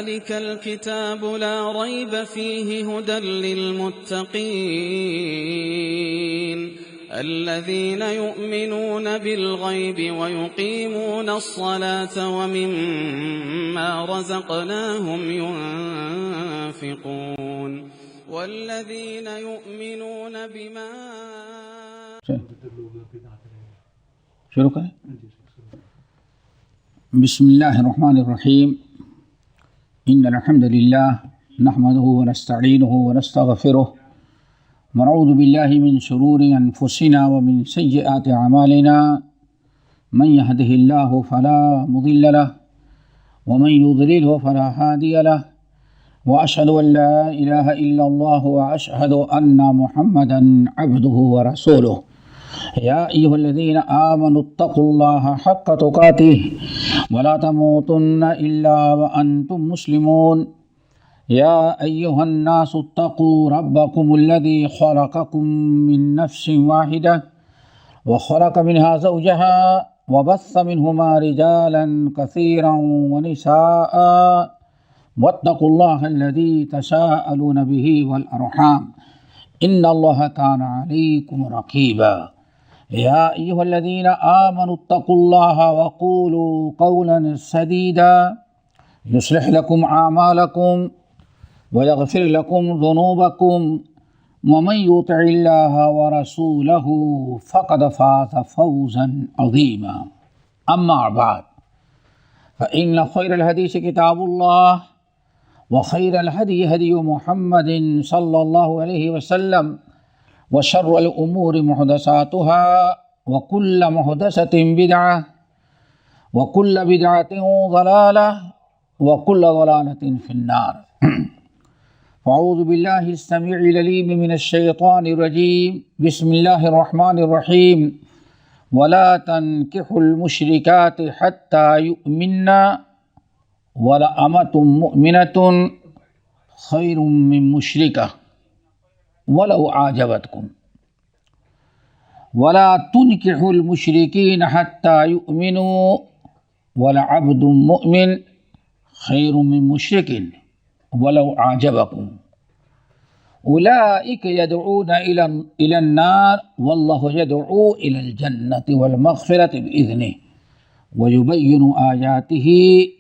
ذلك الكتاب لا ريب فيه هدى للمتقين الذين يؤمنون بالغيب ويقيمون الصلاة ومما رزقناهم ينفقون والذين يؤمنون بما شروع کریں. بسم اللہ الرحمن الرحیم. ان الحمد للہ نحمده ونستعینه ونستغفره ونعوذ باللہ من شرور انفسنا ومن سیئات اعمالنا من يهده اللہ فلا مضل له ومن يضلله فلا هادي له واشهد ان لا اله الا الله واشهد ان محمدا عبده ورسوله. يا أيها الذين آمنوا اتقوا الله حق تقاته ولا تموتن إلا وأنتم مسلمون. يا أيها الناس اتقوا ربكم الذي خلقكم من نفس واحدة وخلق منها زوجها وبث منهما رجالا كثيرا ونساء واتقوا الله الذي تساءلون به والأرحام إن الله كان عليكم رقيبا. يا أيها الذين آمنوا اتقوا الله وقولوا قولا سديدا يصلح لكم أعمالكم ويغفر لكم ذنوبكم ومن يطع الله ورسوله فقد فاز فوزا عظيما. أما بعد فإن خير الحديث كتاب الله وخير الهدي هدي محمد صلى الله عليه وسلم وشر الأمور محدثاتها وكل محدثة بدعة وكل بدعة ضلالة وكل ضلالة في النار. فأعوذ بالله السميع العليم من الشيطان الرجيم. بسم الله الرحمن الرحيم. ولا تنكحوا المشركات حتى يؤمنن ولأمة مؤمنة خير من مشركة ولو أعجبتكم ولا تنكحوا المشركين حتى يؤمنوا ولعبد مؤمن خير من مشرك ولو أعجبكم أولئك يدعون إلى النار والله يدعو إلى الجنة والمغفرة بإذنه ويبين آياته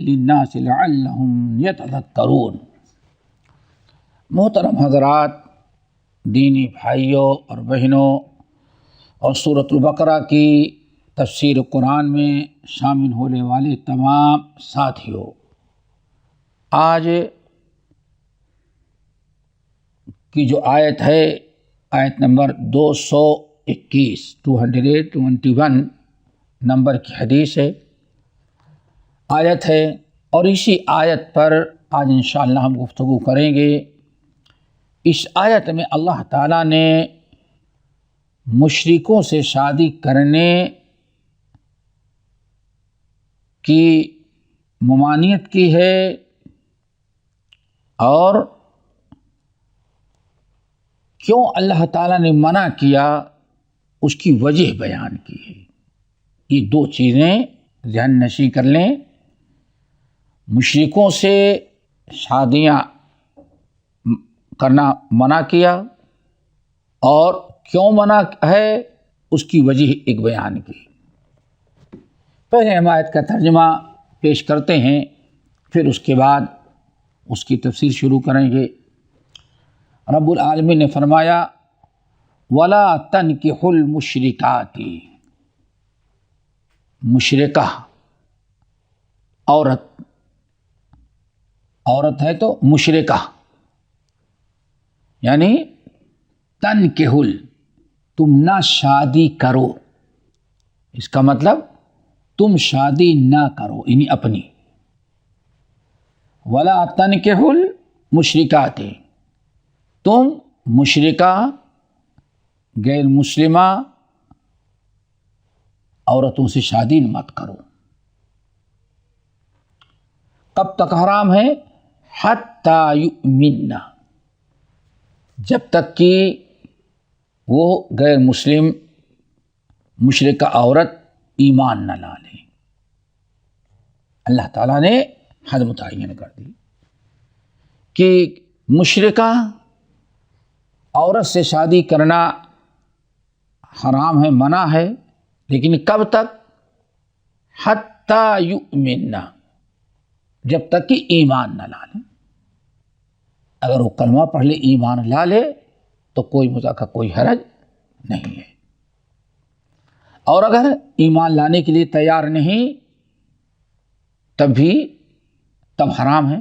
للناس لعلهم يتذكرون. محترم حضرات، دینی بھائیوں اور بہنوں، اور سورۃ البقرہ کی تفسیر قرآن میں شامل ہونے والے تمام ساتھیوں، آج کی جو آیت ہے، آیت نمبر 221 نمبر کی حدیث ہے، آیت ہے، اور اسی آیت پر آج انشاءاللہ ہم گفتگو کریں گے. اس آیت میں اللہ تعالیٰ نے مشرکوں سے شادی کرنے کی ممانعت کی ہے اور کیوں اللہ تعالیٰ نے منع کیا اس کی وجہ بیان کی ہے. یہ دو چیزیں ذہن نشین کر لیں. مشرکوں سے شادیاں کرنا منع کیا اور کیوں منع ہے اس کی وجہ ایک بیان کی. پہلے ہم آیت کا ترجمہ پیش کرتے ہیں، پھر اس کے بعد اس کی تفسیر شروع کریں گے. رب العالمین نے فرمایا وَلَا تَنْكِحُوا الْمُشْرِكَاتِ. مشرکہ عورت ہے تو مشرکہ، یعنی تنکحل، تم نہ شادی کرو. اس کا مطلب تم شادی نہ کرو، یعنی اپنی. ولا تنکحل مشرکات، تم مشرکہ غیر مسلمہ عورتوں سے شادی مت کرو. کب تک حرام ہے؟ حتی یؤمنن، جب تک کہ وہ غیر مسلم مشرکہ عورت ایمان نہ لا لے. اللہ تعالیٰ نے حد متعین کر دی. کہ مشرکہ عورت سے شادی کرنا حرام ہے، منع ہے، لیکن کب تک؟ حتیٰ یؤمننا، جب تک کہ ایمان نہ لا لے۔ اگر وہ کلمہ پڑھ لے، ایمان لا لے تو کوئی مذاکرہ، کوئی حرج نہیں ہے۔ اور اگر ایمان لانے کے لیے تیار نہیں تب حرام ہے۔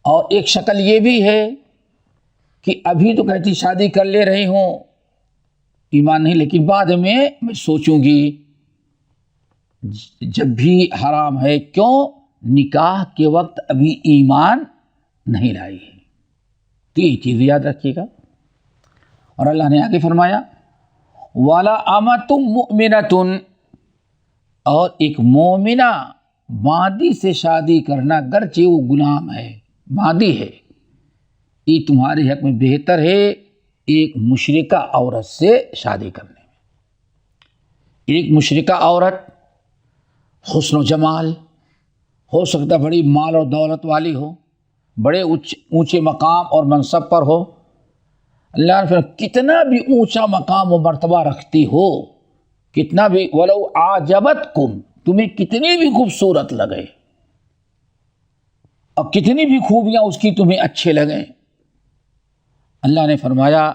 اور ایک شکل یہ بھی ہے کہ ابھی تو کہتی شادی کر لے رہی ہوں، ایمان نہیں، لیکن بعد میں سوچوں گی، جب بھی حرام ہے۔ کیوں؟ نکاح کے وقت ابھی ایمان نہیں لائی ہے۔ تو یہ چیز یاد رکھیے گا۔ اور اللہ نے آگے فرمایا وَلَا أَمَةٌ مُؤْمِنَةٌ، اور ایک مومنہ باندی سے شادی کرنا، گرچہ وہ غلام ہے، باندی ہے، یہ تمہارے حق میں بہتر ہے ایک مشرکہ عورت سے شادی کرنے میں۔ ایک مشرکہ عورت حسن و جمال ہو سکتا، بڑی مال اور دولت والی ہو، بڑے اونچے مقام اور منصب پر ہو، اللہ نے فرمایا کتنا بھی اونچا مقام و مرتبہ رکھتی ہو، کتنا بھی وَلَوْ أَعْجَبَتْكُمْ، تمہیں کتنی بھی خوبصورت لگے اور کتنی بھی خوبیاں اس کی تمہیں اچھے لگیں، اللہ نے فرمایا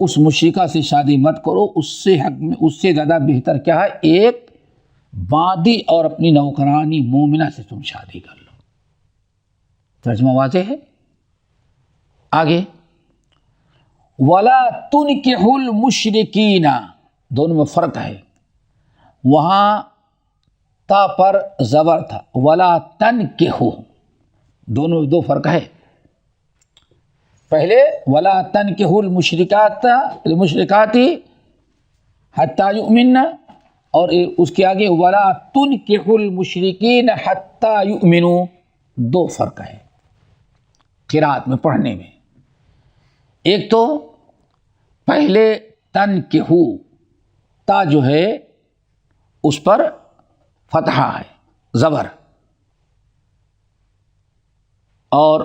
اس مشرکہ سے شادی مت کرو، اس سے حق میں اس سے زیادہ بہتر کیا ہے، ایک باندی اور اپنی نوکرانی مومنہ سے تم شادی کر لو۔ ترجمہ واضح ہے؟ آگے وَلَا تُنْكِحُوا الْمُشْرِكِينَ، دونوں میں فرق ہے۔ وہاں تا پر زبر تھا، وَلَا تَنْكِحُوا، دونوں میں دو فرق ہے۔ پہلے وَلَا تَنْكِحُوا الْمُشْرِكَاتِ حَتَّى يُؤْمِنَّ، اور اس کے آگے وَلَا تُنْكِحُوا الْمُشْرِكِينَ حَتَّى يُؤْمِنُوا، دو فرق ہے قرأت میں، پڑھنے میں۔ ایک تو پہلے تنکحو، تا جو ہے اس پر فتحہ ہے، زبر، اور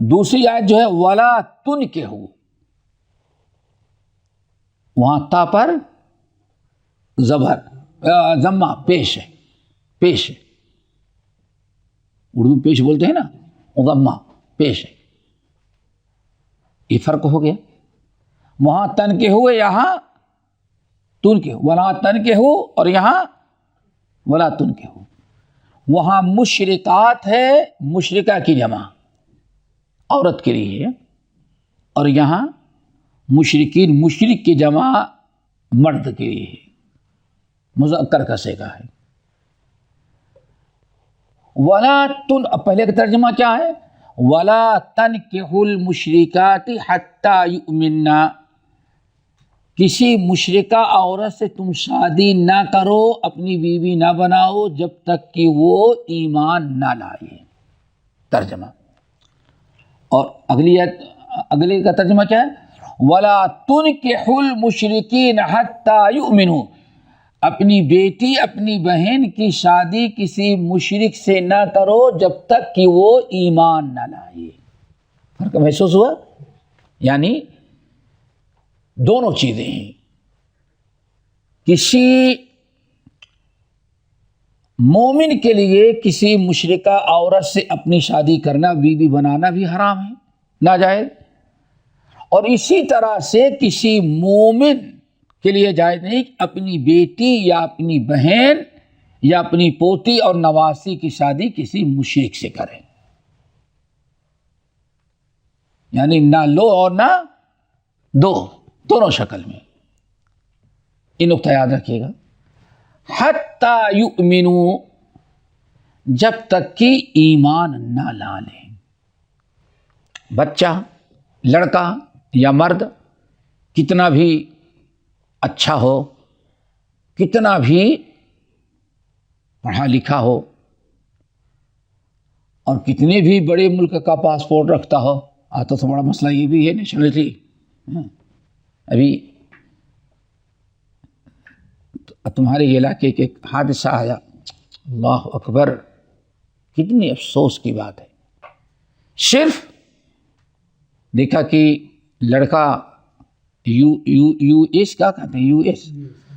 دوسری آیت جو ہے وَلَا تُنْكِحُوا، وہاں تا پر زبر، ضمہ، پیش ہے، پیش ہے، اردو میں پیش بولتے ہیں نا، ضمہ پیش ہے، یہ فرق ہو گیا۔ وہاں تنکحو ہے، یہاں تنکحو، وَلَا تنکحو اور یہاں وَلَا تنکحو۔ وہاں مشرکات ہے، مشرکہ کی جمع عورت کے لیے ہے، اور یہاں مشرکین، مشرک کی جمع مرد کے لیے ہے، مذکر کا صیغہ ہے۔ پہلے کا ترجمہ کیا ہے؟ وَلَا تَنْكِحُوا الْمُشْرِكَاتِ حَتَّى يُؤْمِنَّ، کسی مشرکہ عورت سے تم شادی نہ کرو، اپنی بیوی نہ بناؤ جب تک کہ وہ ایمان نہ لائے۔ ترجمہ۔ اور اگلی کا ترجمہ کیا ہے؟ وَلَا تُنْكِحُوا الْمُشْرِكِينَ حَتَّى يُؤْمِنُوا، اپنی بیٹی، اپنی بہن کی شادی کسی مشرک سے نہ کرو جب تک کہ وہ ایمان نہ لائے۔ فرق محسوس ہوا؟ یعنی دونوں چیزیں ہیں، کسی مومن کے لیے کسی مشرکہ عورت سے اپنی شادی کرنا، بیوی بنانا بھی حرام ہے، ناجائز، اور اسی طرح سے کسی مومن کے لیے جائز نہیں کہ اپنی بیٹی یا اپنی بہن یا اپنی پوتی اور نواسی کی شادی کسی مشرک سے کرے، یعنی نہ لو اور نہ دو، دونوں شکل میں۔ یہ نقطہ یاد رکھیے گا، حتی یؤمنوا، جب تک کہ ایمان نہ لا لیں۔ بچہ، لڑکا یا مرد کتنا بھی اچھا ہو، کتنا بھی پڑھا لکھا ہو، اور کتنے بھی بڑے ملک کا پاسپورٹ رکھتا ہو، آتا تو بڑا مسئلہ یہ بھی ہے نیشنلٹی۔ ابھی تمہارے علاقے کے ایک حادثہ آیا، اللہ اکبر، کتنی افسوس کی بات ہے صرف دیکھا کہ لڑکا یو ایس کیا کہتے ہیں،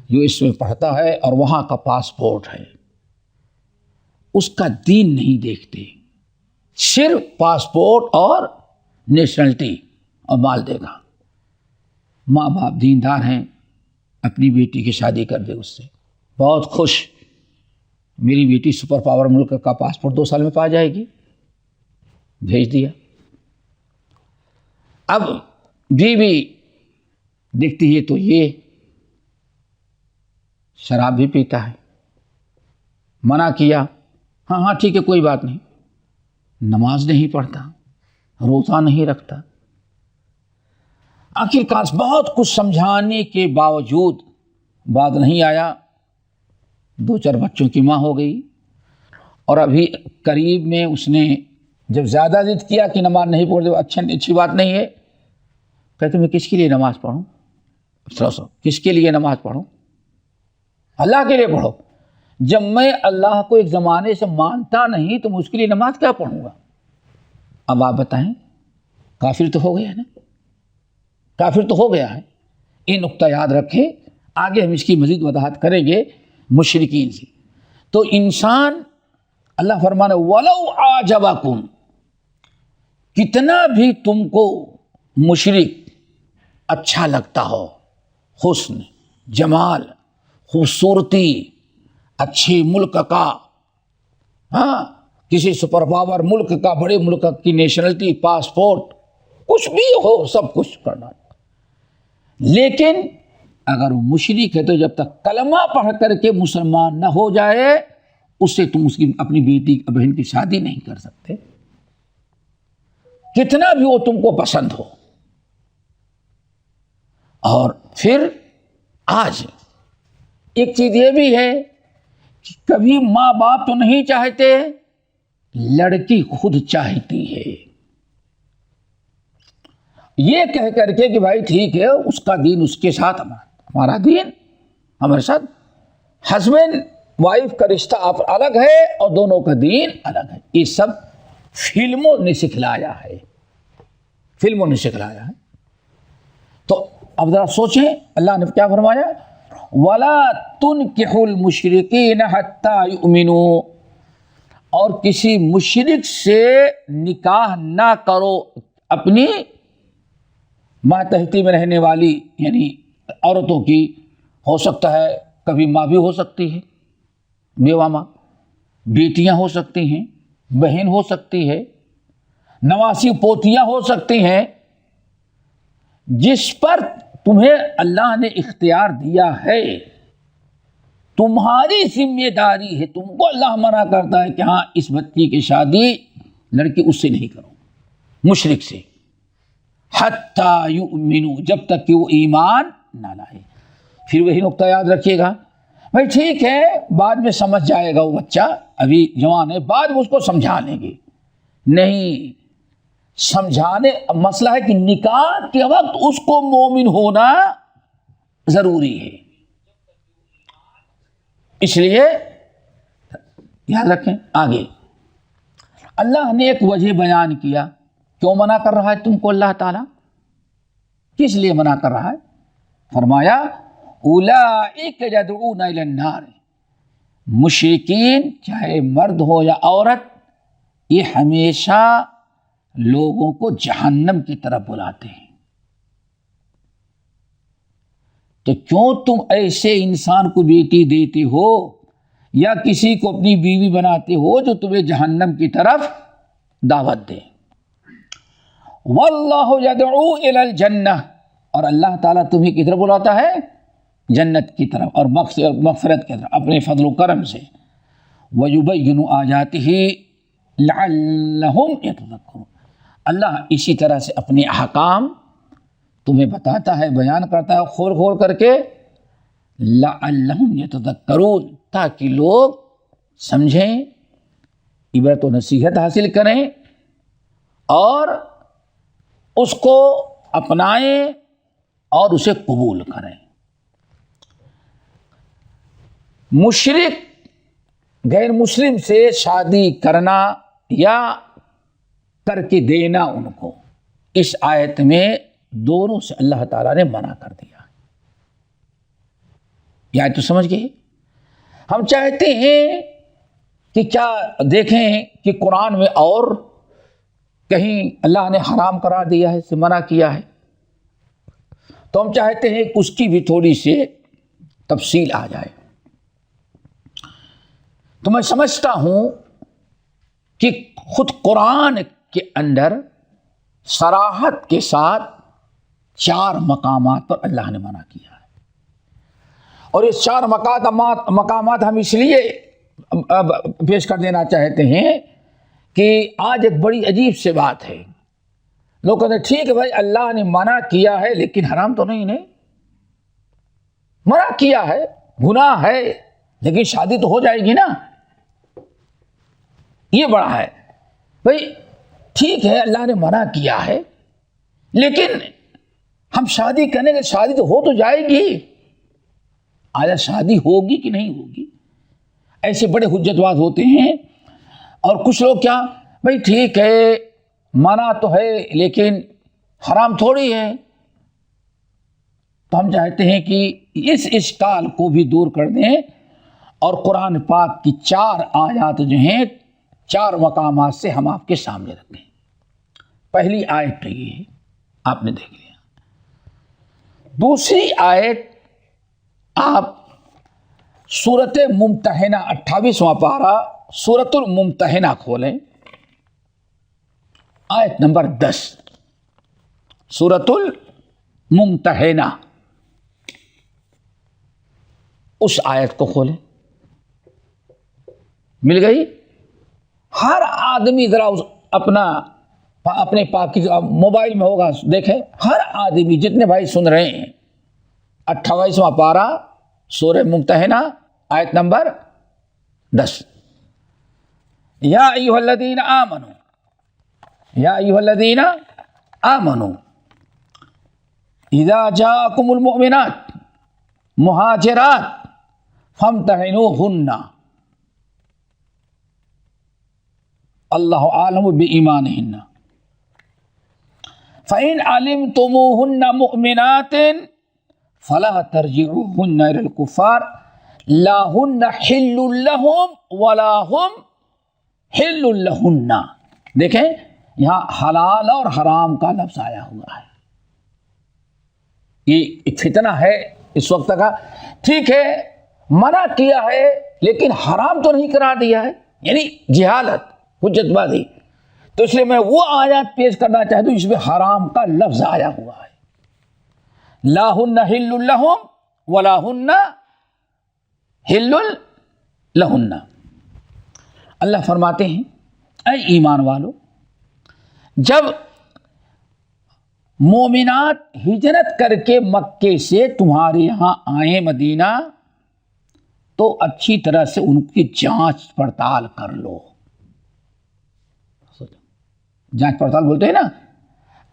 یو ایس میں پڑھتا ہے اور وہاں کا پاسپورٹ ہے، اس کا دین نہیں دیکھتے، صرف پاسپورٹ اور نیشنلٹی اور مال دے گا۔ ماں باپ دیندار ہیں، اپنی بیٹی کی شادی کر دے اس سے، بہت خوش، میری بیٹی سپر پاور ملک کا پاسپورٹ 2 سال میں پا جائے گی، بھیج دیا۔ اب بیوی دیکھتی ہے تو یہ شراب بھی پیتا ہے، منع کیا، ہاں ٹھیک ہے کوئی بات نہیں، نماز نہیں پڑھتا، روزہ نہیں رکھتا۔ آخرکار بہت کچھ سمجھانے کے باوجود بات نہیں آیا، 2-4 بچوں کی ماں ہو گئی، اور ابھی قریب میں اس نے جب زیادہ ضد کیا کہ نماز نہیں پڑھتے، اچھی بات نہیں ہے، کہتے میں کس کے لیے نماز پڑھوں؟ کس کے لیے نماز پڑھوں؟ اللہ کے لیے پڑھو۔ جب میں اللہ کو ایک زمانے سے مانتا نہیں تو میں اس کے لیے نماز کیا پڑھوں گا؟ اب آپ بتائیں، کافر تو ہو گیا ہے نا، کافر تو ہو گیا ہے۔ یہ نقطہ یاد رکھیں، آگے ہم اس کی مزید وضاحت کریں گے مشرکین سے۔ تو انسان، اللہ فرمانا وَلَوْ أَعْجَبَكُمْ، کتنا بھی تم کو مشرک اچھا لگتا ہو، حسن، جمال، خوبصورتی، اچھے ملک کا، کسی سپر پاور ملک کا، بڑے ملک کی نیشنلٹی، پاسپورٹ، کچھ بھی ہو، سب کچھ کرنا، لیکن اگر وہ مشرک ہے تو جب تک کلمہ پڑھ کر کے مسلمان نہ ہو جائے، اس سے تم اس کی اپنی بیٹی بہن کی شادی نہیں کر سکتے، کتنا بھی وہ تم کو پسند ہو۔ اور پھر آج ایک چیز یہ بھی ہے کہ کبھی ماں باپ تو نہیں چاہتے، لڑکی خود چاہتی ہے، یہ کہہ کر کے کہ بھائی ٹھیک ہے، اس کا دین اس کے ساتھ، ہمارا دین ہمارے ساتھ، ہسبینڈ وائف کا رشتہ الگ ہے اور دونوں کا دین الگ ہے۔ یہ سب فلموں نے سکھلایا ہے، فلموں نے سکھلایا ہے۔ تو اب ذرا سوچیں، اللہ نے کیا فرمایا؟ وَلَا تُنْكِحُوا الْمُشْرِكِينَ حَتَّى يُؤْمِنُوا، اور کسی مشرک سے نکاح نہ کرو، اپنی ماتحتی میں رہنے والی یعنی عورتوں کی، ہو سکتا ہے کبھی ماں بھی ہو سکتی ہے، بیوہ ماں، بیٹیاں ہو سکتی ہیں، بہن ہو سکتی ہے، نواسی پوتیاں ہو سکتی ہیں، جس پر تمہیں اللہ نے اختیار دیا ہے، تمہاری ذمہ داری ہے، تم کو اللہ منع کرتا ہے کہ ہاں اس بچی کی شادی لڑکی اس سے نہیں کرو، مشرک سے، حتی یؤمنو، جب تک کہ وہ ایمان نہ لائے۔ پھر وہی نقطہ یاد رکھیے گا، بھائی ٹھیک ہے بعد میں سمجھ جائے گا، وہ بچہ ابھی جوان ہے، بعد میں اس کو سمجھا لیں گے، نہیں سمجھانے، مسئلہ ہے کہ نکاح کے وقت اس کو مومن ہونا ضروری ہے، اس لیے یاد رکھیں۔ آگے اللہ نے ایک وجہ بیان کیا، کیوں منع کر رہا ہے تم کو اللہ تعالیٰ، کس لیے منع کر رہا ہے؟ فرمایا اولئک یدعون الی النار، مشرکین چاہے مرد ہو یا عورت، یہ ہمیشہ لوگوں کو جہنم کی طرف بلاتے ہیں۔ تو کیوں تم ایسے انسان کو بیٹی دیتے ہو یا کسی کو اپنی بیوی بناتے ہو جو تمہیں جہنم کی طرف دعوت دے؟ واللہ یدعو الی الجنہ، اور اللہ تعالیٰ تمہیں کی طرف بلاتا ہے جنت کی طرف اور مغفرت کی طرف اپنے فضل و کرم سے۔ وَيُبَيِّنُ آیاتہ لعلہم یتذکرون، اللہ اسی طرح سے اپنے احکام تمہیں بتاتا ہے، بیان کرتا ہے کھول کھول کر کے، لعلہم یتذکرون، تاکہ لوگ سمجھیں، عبرت و نصیحت حاصل کریں اور اس کو اپنائیں اور اسے قبول کریں۔ مشرک غیر مسلم سے شادی کرنا یا کر کے دینا ان کو. اس آیت میں دونوں سے اللہ تعالیٰ نے منع کر دیا. یہ تو سمجھ گئے. ہم چاہتے ہیں کہ کیا دیکھیں کہ قرآن میں اور کہیں اللہ نے حرام قرار دیا ہے, سے منع کیا ہے, تو ہم چاہتے ہیں کہ اس کی بھی تھوڑی سی تفصیل آ جائے. تو میں سمجھتا ہوں کہ خود قرآن کے اندر صراحت کے ساتھ 4 مقامات پر اللہ نے منع کیا ہے. اور یہ 4 مقامات ہم اس لیے پیش کر دینا چاہتے ہیں کہ آج ایک بڑی عجیب سے بات ہے. لوگ کہتے ہیں ٹھیک ہے بھائی اللہ نے منع کیا ہے لیکن حرام تو نہیں. منع کیا ہے, گناہ ہے, لیکن شادی تو ہو جائے گی نا. یہ بڑا ہے بھائی. ٹھیک ہے اللہ نے منع کیا ہے لیکن ہم شادی کرنے کے, شادی تو ہو تو جائے گی. آیا شادی ہوگی کہ نہیں ہوگی, ایسے بڑے حجت باز ہوتے ہیں. اور کچھ لوگ کیا بھائی ٹھیک ہے منع تو ہے لیکن حرام تھوڑی ہے. تو ہم چاہتے ہیں کہ اس اشکال کو بھی دور کر دیں اور قرآن پاک کی 4 آیات جو ہیں 4 مقامات سے ہم آپ کے سامنے رکھیں. پہلی آیت تو یہ ہے, آپ نے دیکھ لیا. دوسری آیت آپ سورۃ ممتحنہ 28واں پارہ سورۃ الممتحنہ کھولیں, آیت نمبر 10. سورۃ الممتحنہ, اس آیت کو کھولیں. مل گئی. ہر آدمی ذرا اپنے پاکیزہ موبائل میں ہوگا دیکھیں, ہر آدمی جتنے بھائی سن رہے ہیں 28واں پارہ سورہ ممتحنہ آیت نمبر 10. یا ایھا الذین آمنوا, یا ایھا الذین آمنوا اذا جاءکم المؤمنات مہاجرات فامتحنوہن اللہ عالم بإیمانہن فإن علمتموہن مؤمنات فلا ترجعوہن إلی الکفار لا ہن حل لہم ولا ہم حل لہن. دیکھیں یہاں حلال اور حرام کا لفظ آیا ہوا ہے. یہ ایک فتنہ ہے اس وقت کا. ٹھیک ہے منع کیا ہے لیکن حرام تو نہیں قرار دیا ہے, یعنی جہالت, حجت بازی. تو اس لیے میں وہ آیات پیش کرنا چاہتا ہوں جس میں حرام کا لفظ آیا ہوا ہے. لا ہن حل لہم ولا ہن حل لہن. اللہ فرماتے ہیں اے ایمان والو, جب مومنات ہجرت کر کے مکے سے تمہارے یہاں آئیں مدینہ تو اچھی طرح سے ان کی جانچ پڑتال کر لو. جانچ پڑتال بولتے ہیں نا,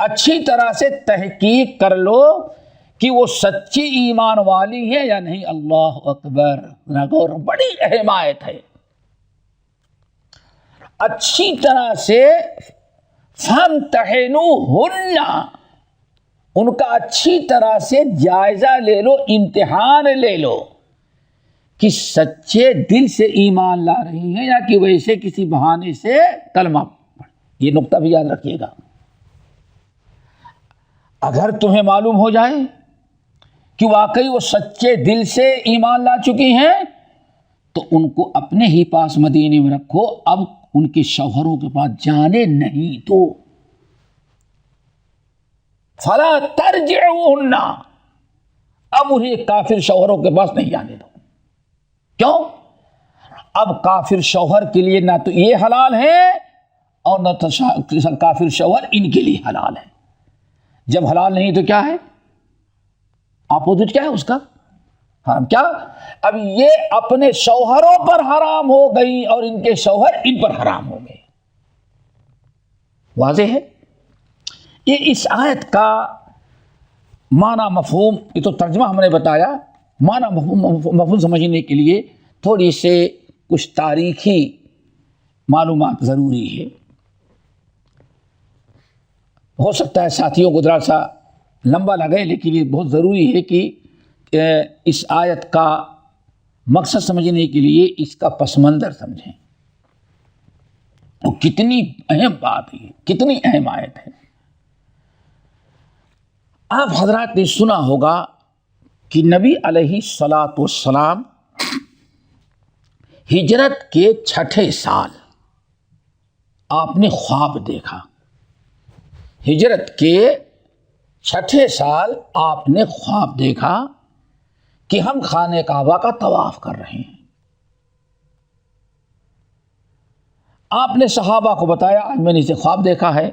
اچھی طرح سے تحقیق کر لو کہ وہ سچی ایمان والی ہے یا نہیں. اللہ اکبر, بڑی اہم آیت ہے. اچھی طرح سے فامتحنوہن, ان کا اچھی طرح سے جائزہ لے لو, امتحان لے لو کہ سچے دل سے ایمان لا رہی ہیں یا کہ ویسے کسی بہانے سے کلمہ پڑھ. یہ نقطہ بھی یاد رکھیے گا. اگر تمہیں معلوم ہو جائے کہ واقعی وہ سچے دل سے ایمان لا چکی ہیں تو ان کو اپنے ہی پاس مدینے میں رکھو. اب ان کے شوہروں کے پاس جانے نہیں دو. فلا ترجعوہن, اب انہیں کافر شوہروں کے پاس نہیں جانے دو. کیوں؟ اب کافر شوہر کے لیے نہ تو یہ حلال ہے اور نہ تو کافر شوہر ان کے لیے حلال ہے. جب حلال نہیں تو کیا ہے؟ اپوزٹ کیا ہے اس کا؟ حرام. کیا اب یہ اپنے شوہروں پر حرام ہو گئی اور ان کے شوہر ان پر حرام ہو گئے. واضح ہے. یہ اس آیت کا معنی مفہوم, یہ تو ترجمہ ہم نے بتایا, معنی مفہوم سمجھنے کے لیے تھوڑی سے کچھ تاریخی معلومات ضروری ہے. ہو سکتا ہے ساتھیوں کو ذرا سا لمبا لگے، لیکن یہ بہت ضروری ہے کہ اس آیت کا مقصد سمجھنے کے لیے اس کا پس منظر سمجھیں. اور کتنی اہم بات ہے، کتنی اہم آیت ہے. آپ حضرات نے سنا ہوگا کہ نبی علیہ الصلاۃ والسلام ہجرت کے 6 سال آپ نے خواب دیکھا. ہجرت کے 6 سال آپ نے خواب دیکھا کہ ہم خانہ کعبہ کا طواف کر رہے ہیں. آپ نے صحابہ کو بتایا آج میں نے اسے خواب دیکھا ہے.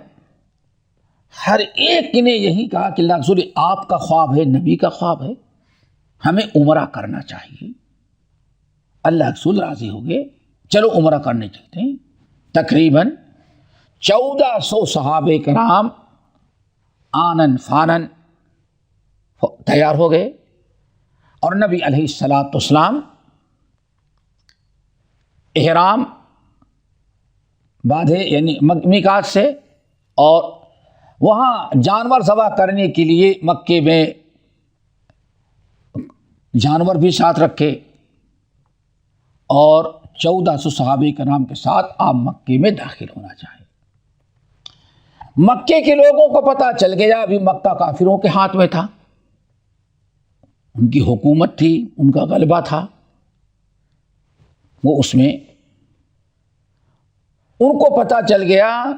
ہر ایک نے یہی کہا کہ اللہ رسول آپ کا خواب ہے، نبی کا خواب ہے، ہمیں عمرہ کرنا چاہیے. اللہ رسول راضی ہو گئے، چلو عمرہ کرنے چلتے ہیں. تقریباً 1400 صحابہ کرام آنن فانن تیار ہو گئے اور نبی علیہ الصلاۃ والسلام احرام باندھے یعنی میقات سے، اور وہاں جانور ذبح کرنے کے لیے مکے میں جانور بھی ساتھ رکھے، اور 1400 صحابہ کرام کے ساتھ آپ مکے میں داخل ہونا چاہیں. مکے کے لوگوں کو پتہ چل گیا ابھی مکہ کافروں کے ہاتھ میں تھا، ان کی حکومت تھی، ان کا غلبہ تھا. وہ اس میں ان کو پتہ چل گیا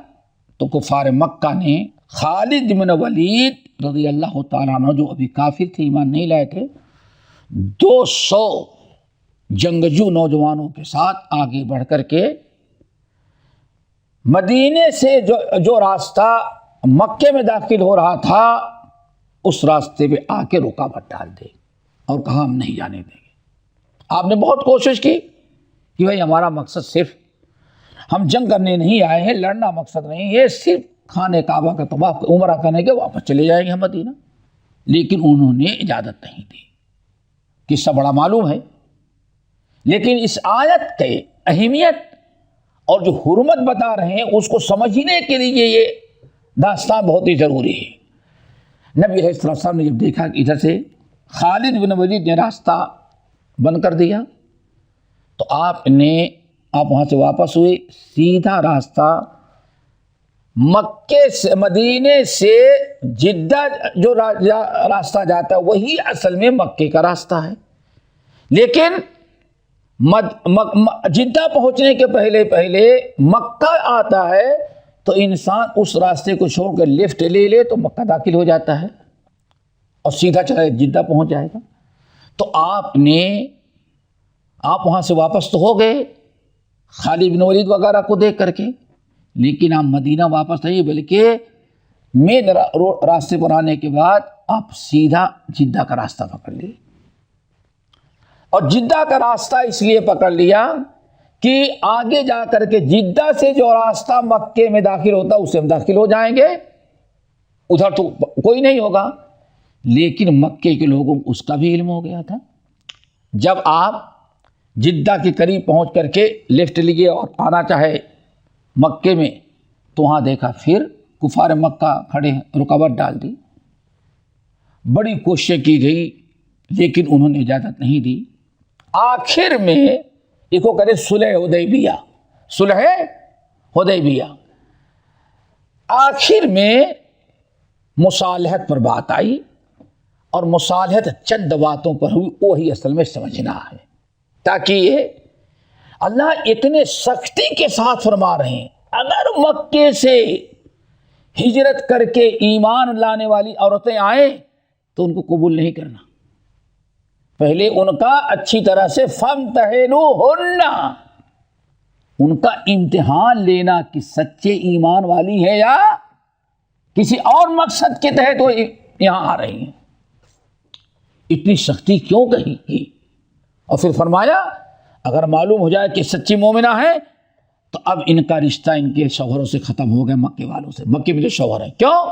تو کفار مکہ نے خالد بن ولید رضی اللہ تعالیٰ عنہ، جو ابھی کافر تھے، ایمان نہیں لائے تھے، 200 جنگجو نوجوانوں کے ساتھ آگے بڑھ کر کے مدینے سے جو راستہ مکے میں داخل ہو رہا تھا اس راستے پہ آ کے رکاوٹ ڈال دے اور کہا ہم نہیں جانے دیں گے. آپ نے بہت کوشش کی کہ بھائی ہمارا مقصد صرف ہم جنگ کرنے نہیں آئے ہیں، لڑنا مقصد نہیں، یہ صرف خانہ کعبہ کا طواف عمرہ کرنے کے واپس چلے جائیں گے ہم مدینہ. لیکن انہوں نے اجازت نہیں دی. قصہ بڑا معلوم ہے، لیکن اس آیت کے اہمیت اور جو حرمت بتا رہے ہیں اس کو سمجھنے کے لیے یہ داستان بہت ہی ضروری ہے. نبی علیہ السلام نے جب دیکھا کہ ادھر سے خالد بن ولید نے راستہ بند کر دیا تو آپ وہاں سے واپس ہوئے. سیدھا راستہ مکے سے مدینے سے جدہ جو راستہ جاتا ہے وہی اصل میں مکے کا راستہ ہے، لیکن جدہ پہنچنے کے پہلے مکہ آتا ہے تو انسان اس راستے کو چھوڑ کر لیفٹ لے لے تو مکہ داخل ہو جاتا ہے اور سیدھا چلا جدہ پہنچ جائے گا. تو آپ وہاں سے واپس تو ہو گئے خالد بن ولید وغیرہ کو دیکھ کر کے، لیکن آپ مدینہ واپس نہیں بلکہ مین راستے پر آنے کے بعد آپ سیدھا جدہ کا راستہ پکڑ لیے. اور جدہ کا راستہ اس لیے پکڑ لیا کہ آگے جا کر کے جدہ سے جو راستہ مکے میں داخل ہوتا اس سے ہم داخل ہو جائیں گے، ادھر تو کوئی نہیں ہوگا. لیکن مکے کے لوگوں کو اس کا بھی علم ہو گیا تھا. جب آپ جدہ کے قریب پہنچ کر کے لیفٹ لیے اور آنا چاہے مکے میں تو وہاں دیکھا پھر کفار مکہ کھڑے ہیں، رکاوٹ ڈال دی. بڑی کوششیں کی گئی لیکن انہوں نے اجازت نہیں دی. آخر میں اس کو کہتے صلح حدیبیہ. آخر میں مصالحت پر بات آئی اور مصالحت چند باتوں پر ہوئی، وہی اصل میں سمجھنا ہے، تاکہ اللہ اتنے سختی کے ساتھ فرما رہے ہیں اگر مکے سے ہجرت کر کے ایمان لانے والی عورتیں آئیں تو ان کو قبول نہیں کرنا. پہلے ان کا اچھی طرح سے فامتحنوہن، ان کا امتحان لینا کہ سچے ایمان والی ہے یا کسی اور مقصد کے تحت وہ یہاں آ رہی ہیں. اتنی سختی کیوں کہی کی؟ اور پھر فرمایا اگر معلوم ہو جائے کہ سچی مومنہ ہے تو اب ان کا رشتہ ان کے شوہروں سے ختم ہو گیا، مکے والوں سے. مکے میں جو شوہر ہے کیوں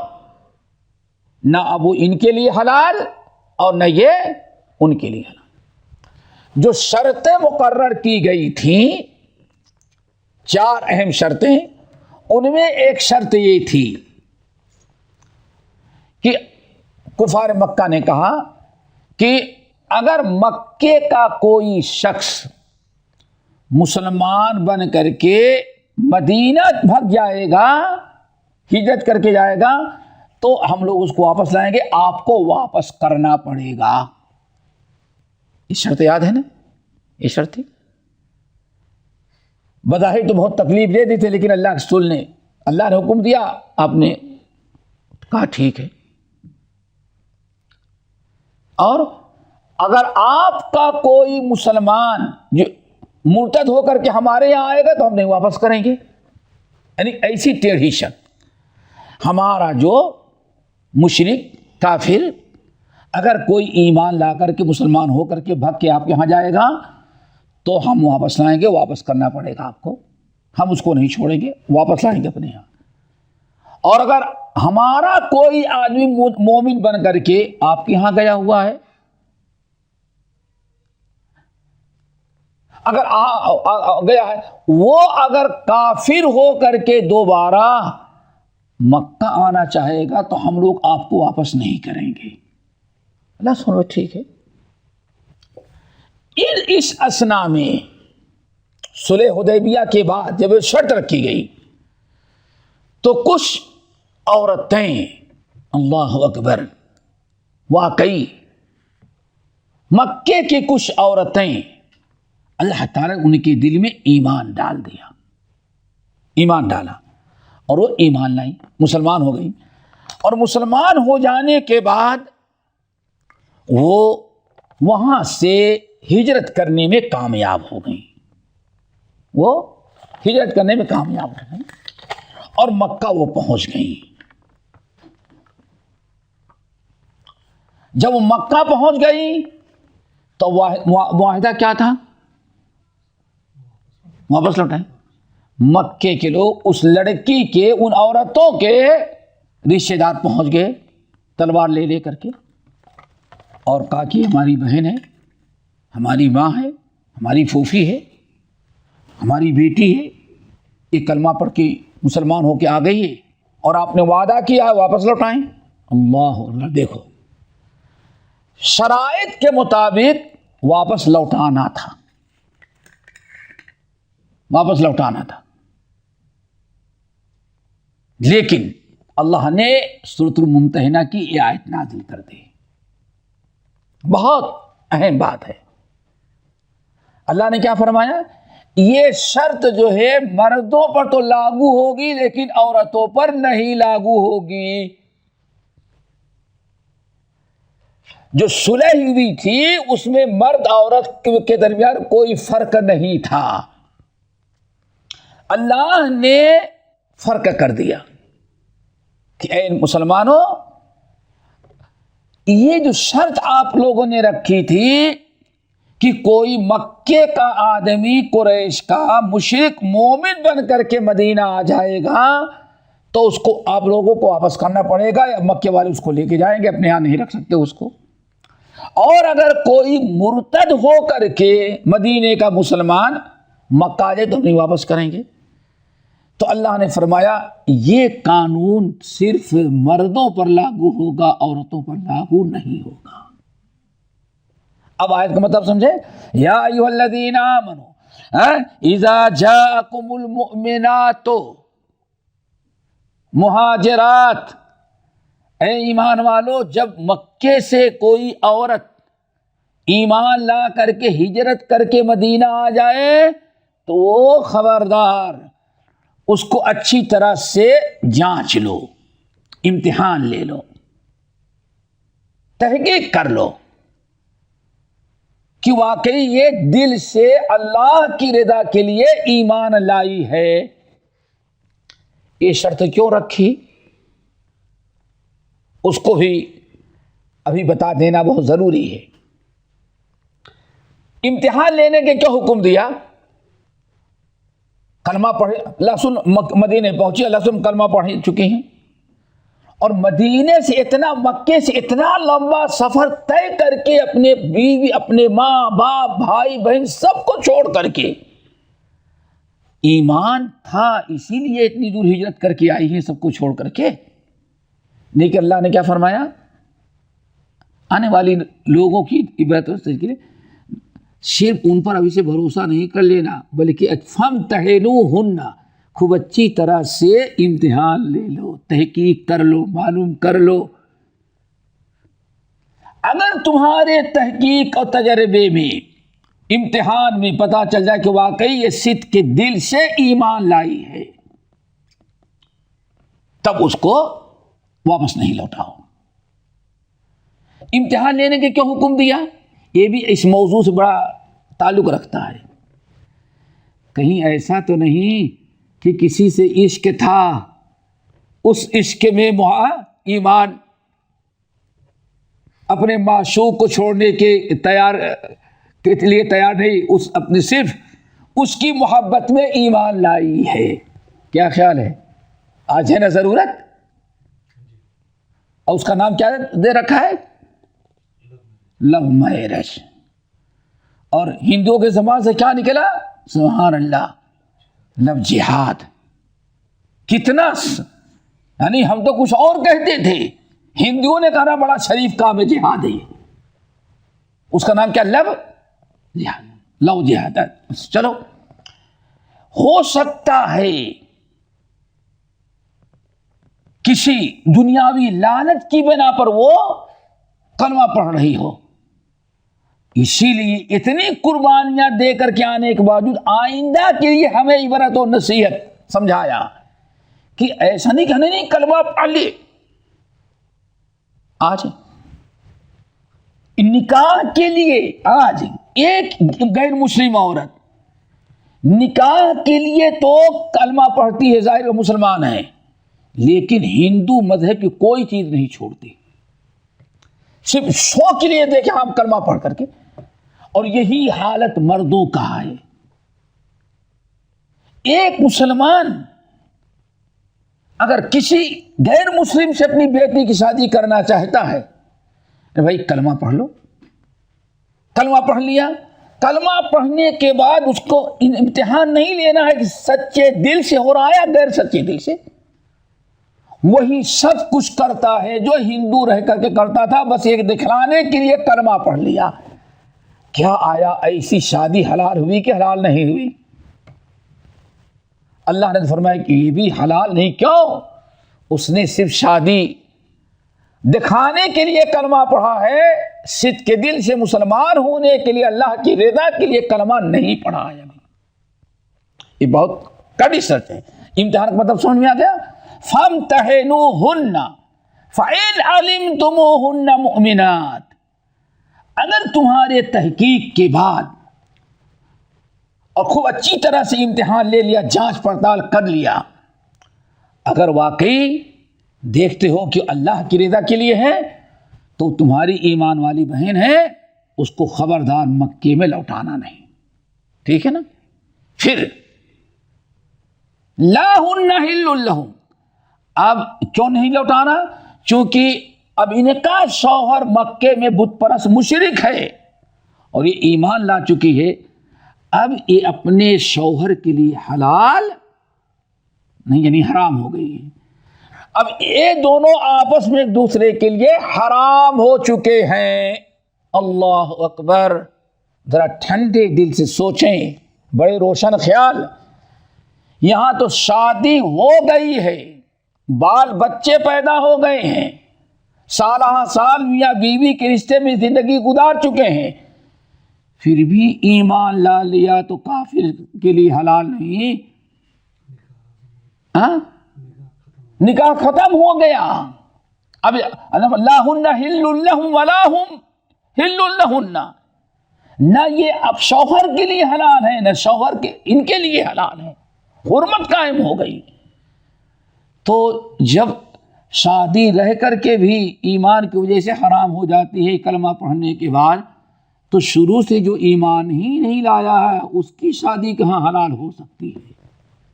نہ اب وہ ان کے لیے حلال اور نہ یہ ان کے لیے حلال. جو شرطیں مقرر کی گئی تھیں 4 اہم شرطیں، ان میں ایک شرط یہ تھی کہ کفار مکہ نے کہا کہ اگر مکے کا کوئی شخص مسلمان بن کر کے مدینہ بھگ جائے گا، ہجرت کر کے جائے گا، تو ہم لوگ اس کو واپس لائیں گے، آپ کو واپس کرنا پڑے گا۔ یہ شرط یاد ہے نا؟ یہ شرط تھی۔ بظاہر تو بہت تکلیف دے دی تھی، لیکن اللہ کے رسول نے، اللہ نے حکم دیا، آپ نے کہا ٹھیک ہے۔ اور اگر آپ کا کوئی مسلمان جو مرتد ہو کر کے ہمارے یہاں آئے گا تو ہم نہیں واپس کریں گے، یعنی ایسی ٹیڑھی شرط۔ ہمارا جو مشرک کافر اگر کوئی ایمان لا کر کے مسلمان ہو کر کے بھگ کے آپ کے یہاں جائے گا تو ہم واپس لائیں گے، واپس کرنا پڑے گا آپ کو، ہم اس کو نہیں چھوڑیں گے، واپس لائیں گے اپنے یہاں۔ اور اگر ہمارا کوئی آدمی مومن بن کر کے آپ کے یہاں گیا ہوا ہے، اگر گیا ہے، وہ اگر کافر ہو کر کے دوبارہ مکہ آنا چاہے گا تو ہم لوگ آپ کو واپس نہیں کریں گے۔ اللہ سنو ٹھیک ہے۔ اس اسنا میں صلح حدیبیہ کے بعد جب شرط رکھی گئی تو کچھ عورتیں، اللہ اکبر، واقعی مکے کی کچھ عورتیں اللہ تعالیٰ نے ان کے دل میں ایمان ڈال دیا، ایمان ڈالا اور وہ ایمان لائی، مسلمان ہو گئی۔ اور مسلمان ہو جانے کے بعد وہ وہاں سے ہجرت کرنے میں کامیاب ہو گئی، وہ ہجرت کرنے میں کامیاب ہو گئی اور مکہ وہ پہنچ گئی۔ جب وہ مکہ پہنچ گئی تو معاہدہ کیا تھا؟ واپس لوٹائیں۔ مکے کے لوگ اس لڑکی کے، ان عورتوں کے رشتے دار پہنچ گئے تلوار لے لے کر کے اور کہا کہ ہماری بہن ہے، ہماری ماں ہے، ہماری پھوپھی ہے، ہماری بیٹی ہے، یہ کلمہ پڑھ کے مسلمان ہو کے آ گئی ہے اور آپ نے وعدہ کیا ہے واپس لوٹائیں۔ اللہ، دیکھو شرائط کے مطابق واپس لوٹانا تھا، واپس لوٹانا تھا، لیکن اللہ نے سورۃ الممتحنہ کی یہ آیت نازل کر دی۔ بہت اہم بات ہے۔ اللہ نے کیا فرمایا؟ یہ شرط جو ہے مردوں پر تو لاگو ہوگی لیکن عورتوں پر نہیں لاگو ہوگی۔ جو صلح ہوئی تھی اس میں مرد عورت کے درمیان کوئی فرق نہیں تھا، اللہ نے فرق کر دیا کہ اے مسلمانوں، یہ جو شرط آپ لوگوں نے رکھی تھی کہ کوئی مکے کا آدمی قریش کا مشرک مومن بن کر کے مدینہ آ جائے گا تو اس کو آپ لوگوں کو واپس کرنا پڑے گا، یا مکے والے اس کو لے کے جائیں گے، اپنے یہاں نہیں رکھ سکتے اس کو۔ اور اگر کوئی مرتد ہو کر کے مدینے کا مسلمان مکہ آ جائے تو نہیں واپس کریں گے۔ تو اللہ نے فرمایا یہ قانون صرف مردوں پر لاگو ہوگا، عورتوں پر لاگو نہیں ہوگا۔ اب آیت کا مطلب سمجھے؟ یا ایھا الذین آمنوا اذا جاءکم المؤمنات مہاجرات، اے ایمان والو، جب مکے سے کوئی عورت ایمان لا کر کے ہجرت کر کے مدینہ آ جائے تو وہ خبردار اس کو اچھی طرح سے جانچ لو، امتحان لے لو، تحقیق کر لو کہ واقعی یہ دل سے اللہ کی رضا کے لیے ایمان لائی ہے۔ یہ شرط کیوں رکھی اس کو بھی ابھی بتا دینا بہت ضروری ہے۔ امتحان لینے کے کیا حکم دیا؟ کلمہ پڑھے، لہسن مدینے پہنچی، لہسن کلمہ پڑھ چکی ہیں، اور مدینے سے اتنا، مکے سے اتنا لمبا سفر طے کر کے اپنے بیوی، اپنے ماں باپ، بھائی بہن سب کو چھوڑ کر کے، ایمان تھا اسی لیے اتنی دور ہجرت کر کے آئی ہیں سب کو چھوڑ کر کے، لیکن اللہ نے کیا فرمایا؟ آنے والی لوگوں کی عبرت کے لیے صرف ان پر ابھی سے بھروسہ نہیں کر لینا، بلکہ فامتحنوہن، خوب اچھی طرح سے امتحان لے لو، تحقیق کر لو، معلوم کر لو۔ اگر تمہارے تحقیق اور تجربے میں، امتحان میں پتہ چل جائے کہ واقعی یہ صدق کے دل سے ایمان لائی ہے، تب اس کو واپس نہیں لوٹاؤ۔ امتحان لینے کے کیوں حکم دیا؟ یہ بھی اس موضوع سے بڑا تعلق رکھتا ہے۔ کہیں ایسا تو نہیں کہ کسی سے عشق تھا، اس عشق میں ایمان اپنے معشوق کو چھوڑنے کے لیے تیار نہیں، اپنے صرف اس کی محبت میں ایمان لائی ہے۔ کیا خیال ہے؟ آج ہے نا ضرورت، اور اس کا نام کیا دے رکھا ہے؟ Love marriage. اور ہندوؤں کے زبان سے کیا نکلا؟ سبحان اللہ، لو جہاد۔ کتنا، یعنی ہم تو کچھ اور کہتے تھے، ہندوؤں نے کہا بڑا شریف کام ہے جہاد ہے، اس کا نام کیا؟ لو جہاد، لو جہاد۔ چلو، ہو سکتا ہے کسی دنیاوی لالچ کی بنا پر وہ کلمہ پڑھ رہی ہو، اسی لیے اتنی قربانیاں دے کر کے آنے کے باوجود آئندہ کے لیے ہمیں عبرت و نصیحت سمجھایا کہ ایسا نہیں کہنے، نہیں کلمہ پڑھ لی۔ آج نکاح کے لیے، آج ایک غیر مسلم عورت نکاح کے لیے تو کلمہ پڑھتی ہے، ظاہر مسلمان ہے، لیکن ہندو مذہب کی کوئی چیز نہیں چھوڑتی، صرف شوق کے لیے دیکھیں ہم کلمہ پڑھ کر کے۔ اور یہی حالت مردوں کا ہے۔ ایک مسلمان اگر کسی غیر مسلم سے اپنی بیٹی کی شادی کرنا چاہتا ہے تو بھائی کلمہ پڑھ لو۔ کلمہ پڑھ لیا، کلمہ پڑھنے کے بعد اس کو امتحان نہیں لینا ہے کہ سچے دل سے ہو رہا ہے یا غیر سچے دل سے۔ وہی سب کچھ کرتا ہے جو ہندو رہ کر کے کرتا تھا، بس ایک دکھلانے کے لیے کلمہ پڑھ لیا۔ کیا آیا ایسی شادی حلال ہوئی کہ حلال نہیں ہوئی؟ اللہ نے فرمایا کہ یہ بھی حلال نہیں۔ کیوں؟ اس نے صرف شادی دکھانے کے لیے کلمہ پڑھا ہے، صدق کے دل سے مسلمان ہونے کے لیے، اللہ کی رضا کے لیے کلمہ نہیں پڑھا ہے۔ یہ بہت کڑی شرط ہے۔ امتحان کا مطلب سمجھ میں آ گیا؟ فامتحنوہن فإن علمتموہن مؤمنات۔ اگر تمہارے تحقیق کے بعد اور خوب اچھی طرح سے امتحان لے لیا، جانچ پڑتال کر لیا، اگر واقعی دیکھتے ہو کہ اللہ کی رضا کے لیے ہے تو تمہاری ایمان والی بہن ہے، اس کو خبردار مکے میں لوٹانا نہیں، ٹھیک ہے نا؟ پھر لا ہن حل لہم۔ اب کیوں نہیں لوٹانا؟ چونکہ اب ان کا شوہر مکے میں بت پرست مشرک ہے اور یہ ایمان لا چکی ہے، اب یہ اپنے شوہر کے لیے حلال نہیں، یعنی حرام ہو گئی ہے۔ اب یہ دونوں آپس میں ایک دوسرے کے لیے حرام ہو چکے ہیں۔ اللہ اکبر، ذرا ٹھنڈے دل سے سوچیں، بڑے روشن خیال۔ یہاں تو شادی ہو گئی ہے، بال بچے پیدا ہو گئے ہیں، سالہ سال میاں بیوی کے رشتے میں زندگی گزار چکے ہیں، پھر بھی ایمان لا لیا تو کافر کے لیے حلال نہیں۔ نکاح ختم ہو گیا۔ اب لا ہن حل لہم ولا ہم حل لہن، نہ یہ اب شوہر کے لیے حلال ہے، نہ شوہر کے ان کے لیے حلال ہے، حرمت قائم ہو گئی۔ تو جب شادی رہ کر کے بھی ایمان کی وجہ سے حرام ہو جاتی ہے کلمہ پڑھنے کے بعد، تو شروع سے جو ایمان ہی نہیں لایا ہے اس کی شادی کہاں حلال ہو سکتی ہے؟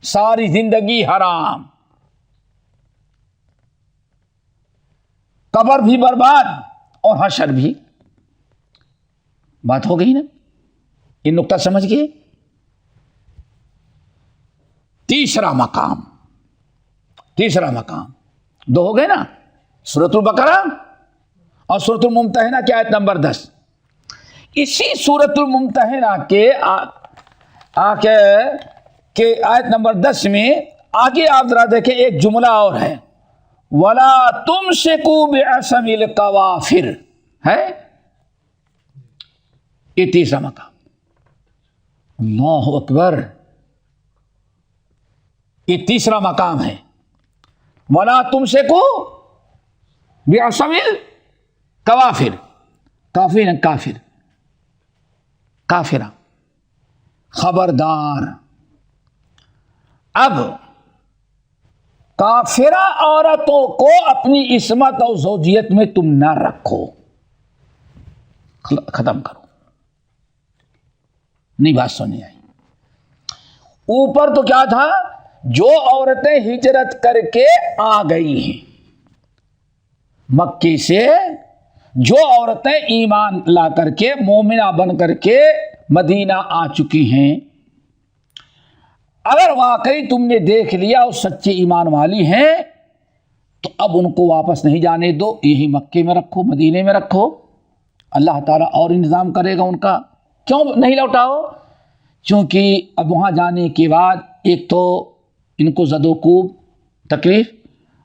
ساری زندگی حرام، قبر بھی برباد اور حشر بھی۔ بات ہو گئی نا؟ یہ نقطہ سمجھ گئے؟ تیسرا مقام، دو ہو گئے نا؟ سورۃ البقرہ اور سورۃ الممتحنہ کی آیت نمبر 10. اسی سورۃ الممتحنہ کے آیت نمبر 10 میں آگے آپ ذرا دیکھیں ایک جملہ اور ہے، وَلَا تُمْسِكُوا بِعَصَمِ الْقَوَافِرِ، ہے یہ تیسرا مقام. اللہ اکبر، یہ تیسرا مقام ہے. وَلَا تُمْسِكُوا بِعَصَمِ الْقَوَافِرِ، کافرہ، خبردار. اب کافرہ عورتوں کو اپنی عصمت اور زوجیت میں تم نہ رکھو، ختم کرو. نہیں بات سنی آئی. اوپر تو کیا تھا، جو عورتیں ہجرت کر کے آ گئی ہیں مکے سے، جو عورتیں ایمان لا کر کے مومنہ بن کر کے مدینہ آ چکی ہیں، اگر واقعی تم نے دیکھ لیا اور سچے ایمان والی ہیں تو اب ان کو واپس نہیں جانے دو، یہی مکے میں رکھو، مدینے میں رکھو. اللہ تعالیٰ اور انتظام کرے گا ان کا. کیوں نہیں لوٹاؤ؟ چونکہ اب وہاں جانے کے بعد ایک تو ان کو زد و کوب تکلیف،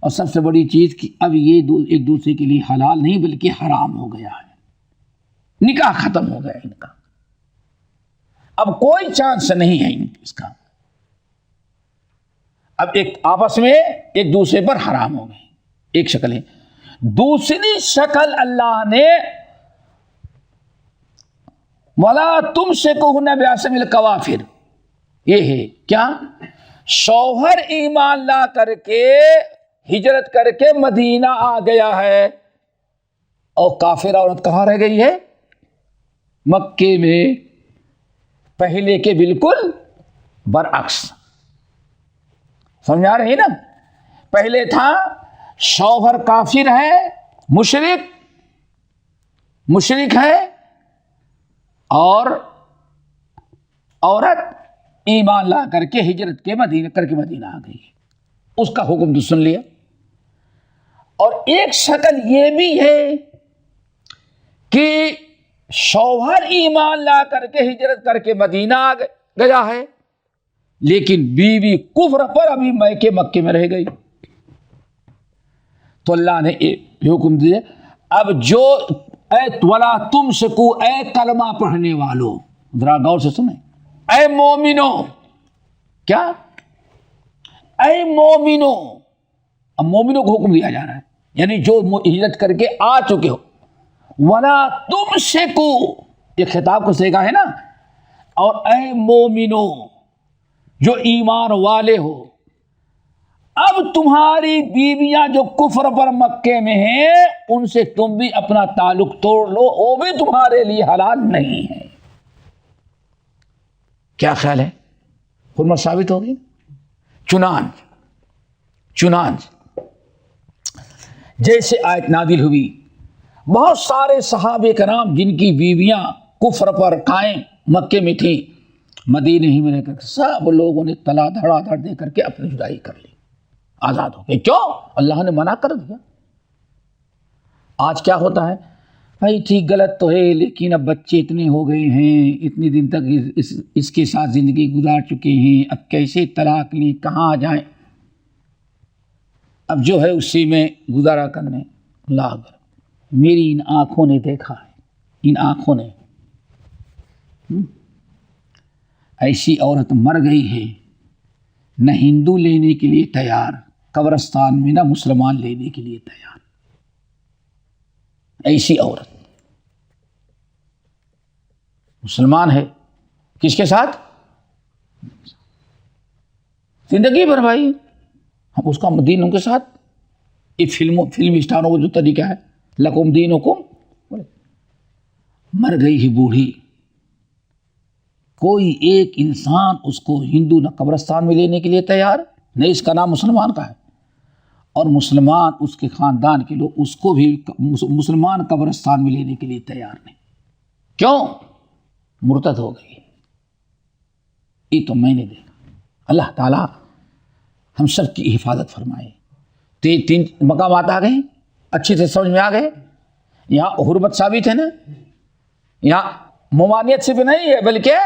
اور سب سے بڑی چیز کہ اب یہ ایک دوسرے کے لیے حلال نہیں بلکہ حرام ہو گیا ہے، نکاح ختم ہو گیا ان کا، اب کوئی چانس نہیں ہے اس کا. اب ایک آپس میں ایک دوسرے پر حرام ہو گئے، ایک شکل ہے. دوسری شکل اللہ نے وَلَا تُمْسِكُوهُنَّ بِعَصَمِ الْقَوَافِرِ، یہ ہے کیا؟ شوہر ایمان لا کر کے ہجرت کر کے مدینہ آ گیا ہے اور کافر عورت کہاں رہ گئی ہے؟ مکے میں. پہلے کے بالکل برعکس. سمجھا رہے نا؟ پہلے تھا شوہر کافر ہے، مشرک ہے، اور عورت ایمان لا کر کے ہجرت کے مدینہ آ گئی، اس کا حکم تو سن لیا. اور ایک شکل یہ بھی ہے کہ شوہر ایمان لا کر کے ہجرت کر کے مدینہ آ گیا ہے لیکن بیوی کفر پر ابھی مکے میں رہ گئی. تو اللہ نے حکم دیا، اب جو وَلَا تُمْسِكُوا، اے کلمہ پڑھنے والو، ذرا غور سے سنیں، اے مومنو، کیا؟ اے مومنو. اب مومنوں کو حکم دیا جا رہا ہے، یعنی جو ہجرت کر کے آ چکے ہو. وَلَا تُمْسِكُوا، یہ خطاب کو سیکھا ہے نا. اور اے مومنو جو ایمان والے ہو، اب تمہاری بیویاں جو کفر پر مکے میں ہیں ان سے تم بھی اپنا تعلق توڑ لو، وہ بھی تمہارے لیے حلال نہیں ہے. کیا خیال ہے؟ حرمت ثابت ہوگی. چنانچہ جیسے آیت نازل ہوئی، بہت سارے صحابہ کرام جن کی بیویاں کفر پر قائم مکے میں تھیں، مدینے ہی میں رہ کر سب لوگوں نے طلاق دھڑا دھڑ دے کر کے اپنی جدائی کر لی، آزاد ہو گئے. کیوں؟ اللہ نے منع کر دیا. آج کیا ہوتا ہے بھائی، ٹھیک غلط تو ہے لیکن اب بچے اتنے ہو گئے ہیں، اتنے دن تک اس کے ساتھ زندگی گزار چکے ہیں، اب کیسے طلاق لیں، کہاں جائیں، اب جو ہے اسی میں گزارا کرنے لاگ. میری ان آنکھوں نے دیکھا ہے، ان آنکھوں نے ایسی عورت مر گئی ہے، نہ ہندو لینے کے لیے تیار قبرستان میں، نہ مسلمان لینے کے لیے تیار. ایسی عورت مسلمان ہے، کس کے ساتھ زندگی بھر بھائی، ہم اس کا دینوں کے ساتھ. یہ فلم اسٹاروں کا جو طریقہ ہے، لکم دینکم. مر گئی ہی بوڑھی، کوئی ایک انسان اس کو ہندو نہ قبرستان میں لینے کے لیے تیار، نہ اس کا نام مسلمان کا ہے، اور مسلمان اس کے خاندان کے لوگ اس کو بھی مسلمان قبرستان میں لینے کے لیے تیار نہیں. کیوں؟ مرتد ہو گئی. یہ تو میں نے دیکھا. اللہ تعالیٰ ہم سب کی حفاظت فرمائے. تین مقامات آ گئے. اچھی سے سمجھ میں آ گئے؟ یہاں حرمت ثابت ہے نا، یہاں ممانعت صرف نہیں ہے بلکہ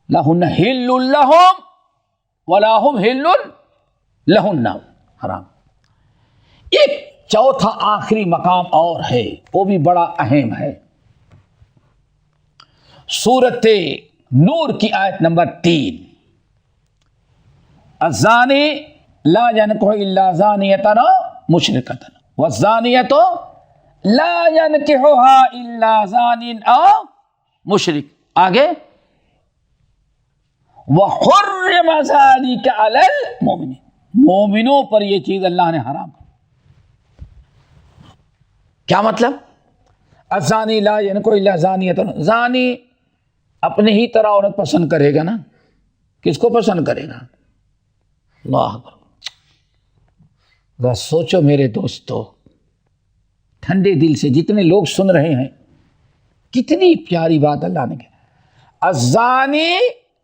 لہن حل لہم ولا ہم حل لہن، حرام۔ ایک چوتھا آخری مقام اور ہے، وہ بھی بڑا اہم ہے۔ سورۃ نور کی آیت نمبر 3، الزانی لا ينکح الا زانیۃ مشرکۃ والزانیۃ لا ينکحها الا زان او مشرک۔ آگے وحرم ذلک علی المؤمنین، مومنوں پر یہ چیز اللہ نے حرام کر۔ کیا مطلب؟ الزانی لا ينکح الا زانیۃ، زانی اپنے ہی طرح عورت پسند کرے گا نا، کس کو پسند کرے گا؟ اللہ اکبر۔ ذرا سوچو میرے دوستو، ٹھنڈے دل سے جتنے لوگ سن رہے ہیں، کتنی پیاری بات اللہ نے کہا، الزانی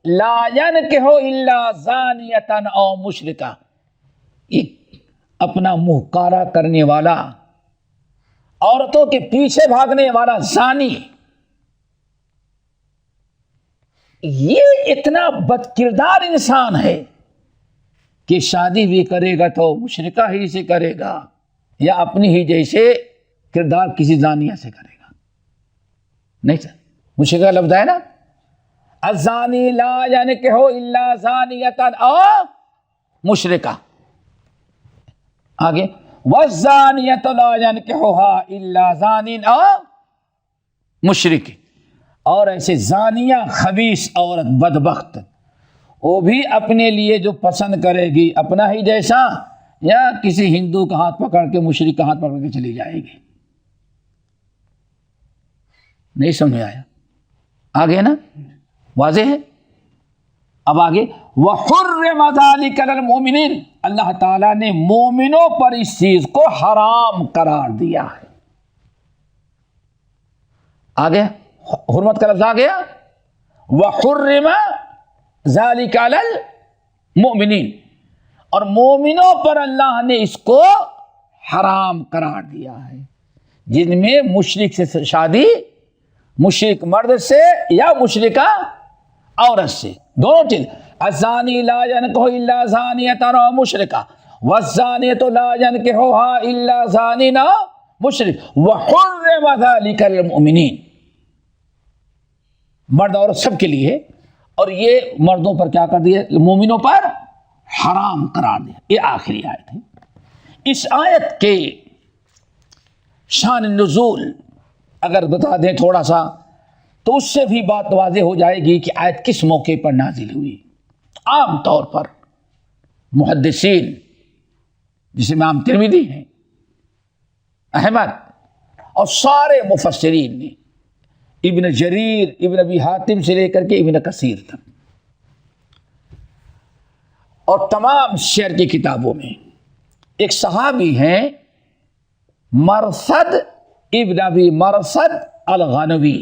لا ينکح الا زانیۃ او مشرکہ۔ ایک اپنا منہ کالا کرنے والا، عورتوں کے پیچھے بھاگنے والا زانی، یہ اتنا بد کردار انسان ہے کہ شادی بھی کرے گا تو مشرکہ ہی سے کرے گا یا اپنی ہی جیسے کردار کسی زانیہ سے کرے گا۔ نہیں سر، مشرکہ لفظ ہے نا، الزانی لا ينکح الا زانیۃ او مشرکہ۔ آگے والزانیۃ لا ينکحها الا زان او مشرک۔ اور ایسے زانیہ خبیث عورت بدبخت، وہ بھی اپنے لیے جو پسند کرے گی اپنا ہی جیسا یا کسی ہندو کا ہاتھ پکڑ کے مشرک کا ہاتھ پکڑ کے چلی جائے گی۔ نہیں سمجھ آیا؟ آگے نا واضح ہے۔ اب آگے وحرم ذلک علی المؤمنین، اللہ تعالیٰ نے مومنوں پر اس چیز کو حرام قرار دیا ہے۔ آگے حرمت کا لفظ آ گیا، وحرم ذالک علی المؤمنین، اور مومنوں پر اللہ نے اس کو حرام قرار دیا ہے، جن میں مشرک سے شادی، مشرک مرد سے یا مشرکہ عورت سے، دونوں چیز۔ الزانی لا ينکح الا زانیۃ او مشرکہ والزانیۃ لا ينکحها الا زان او مشرک وحرم ذلک علی المؤمنین۔ مرد عورت سب کے لیے، اور یہ مردوں پر کیا کر دیا؟ مومنوں پر حرام قرار دیا۔ یہ آخری آیت ہے۔ اس آیت کے شان نزول اگر بتا دیں تھوڑا سا تو اس سے بھی بات واضح ہو جائے گی کہ آیت کس موقع پر نازل ہوئی۔ عام طور پر محدثین، جسے امام ترمذی ہیں، احمد اور سارے مفسرین نے، ابن جریر، ابن ابی حاتم سے لے کر کے ابن کثیر تک، اور تمام شعر کی کتابوں میں ایک صحابی ہیں مرثد ابن ابی مرثد الغنوی،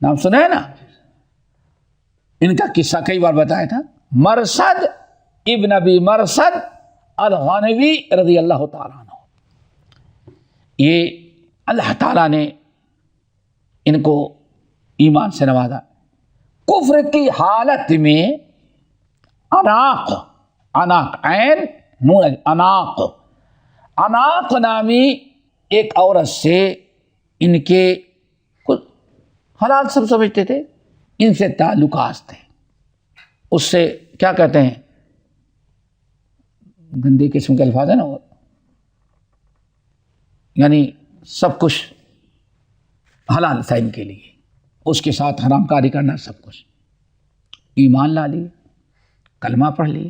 نام سنا ہے نا؟ ان کا قصہ کئی بار بتایا تھا۔ مرثد ابن ابی مرثد الغنوی رضی اللہ تعالیٰ عنہ، یہ اللہ تعالیٰ نے ان کو ایمان سے نوازا۔ کفر کی حالت میں اناق عین نون اناق نامی ایک عورت سے ان کے کچھ حلال سب سمجھتے تھے، ان سے تعلقات تھے۔ اس سے کیا کہتے ہیں، گندے قسم کے الفاظ ہیں نا، یعنی سب کچھ حلال تھا ان کے لیے، اس کے ساتھ حرام کاری کرنا سب کچھ۔ ایمان لا لیے، کلمہ پڑھ لیے،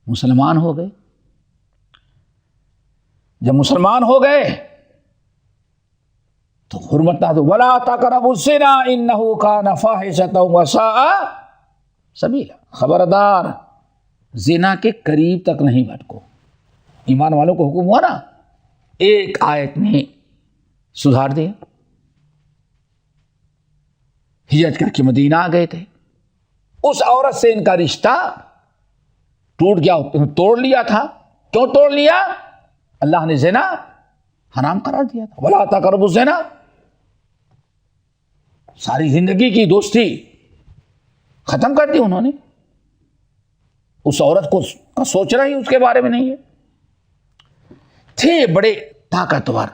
مسلمان ہو گئے۔ جب مسلمان ہو گئے تو حرمت نہ دو، ولا تقربوا الزنا انہ کان فاحشۃ وساء سبیلا، خبردار زنا کے قریب تک نہیں بھٹکو۔ ایمان والوں کو حکم ہوا نا، ایک آیت نے سدھار دیا۔ ہجرت کر کے مدینہ آ گئے تھے، اس عورت سے ان کا رشتہ ٹوٹ گیا، توڑ لیا تھا۔ کیوں توڑ لیا؟ اللہ نے زنا حرام قرار دیا تھا. ولا تقربوا الزنا، ساری زندگی کی دوستی ختم کر دی انہوں نے. اس عورت کو کا سوچنا ہی اس کے بارے میں نہیں ہے. تھے بڑے طاقتور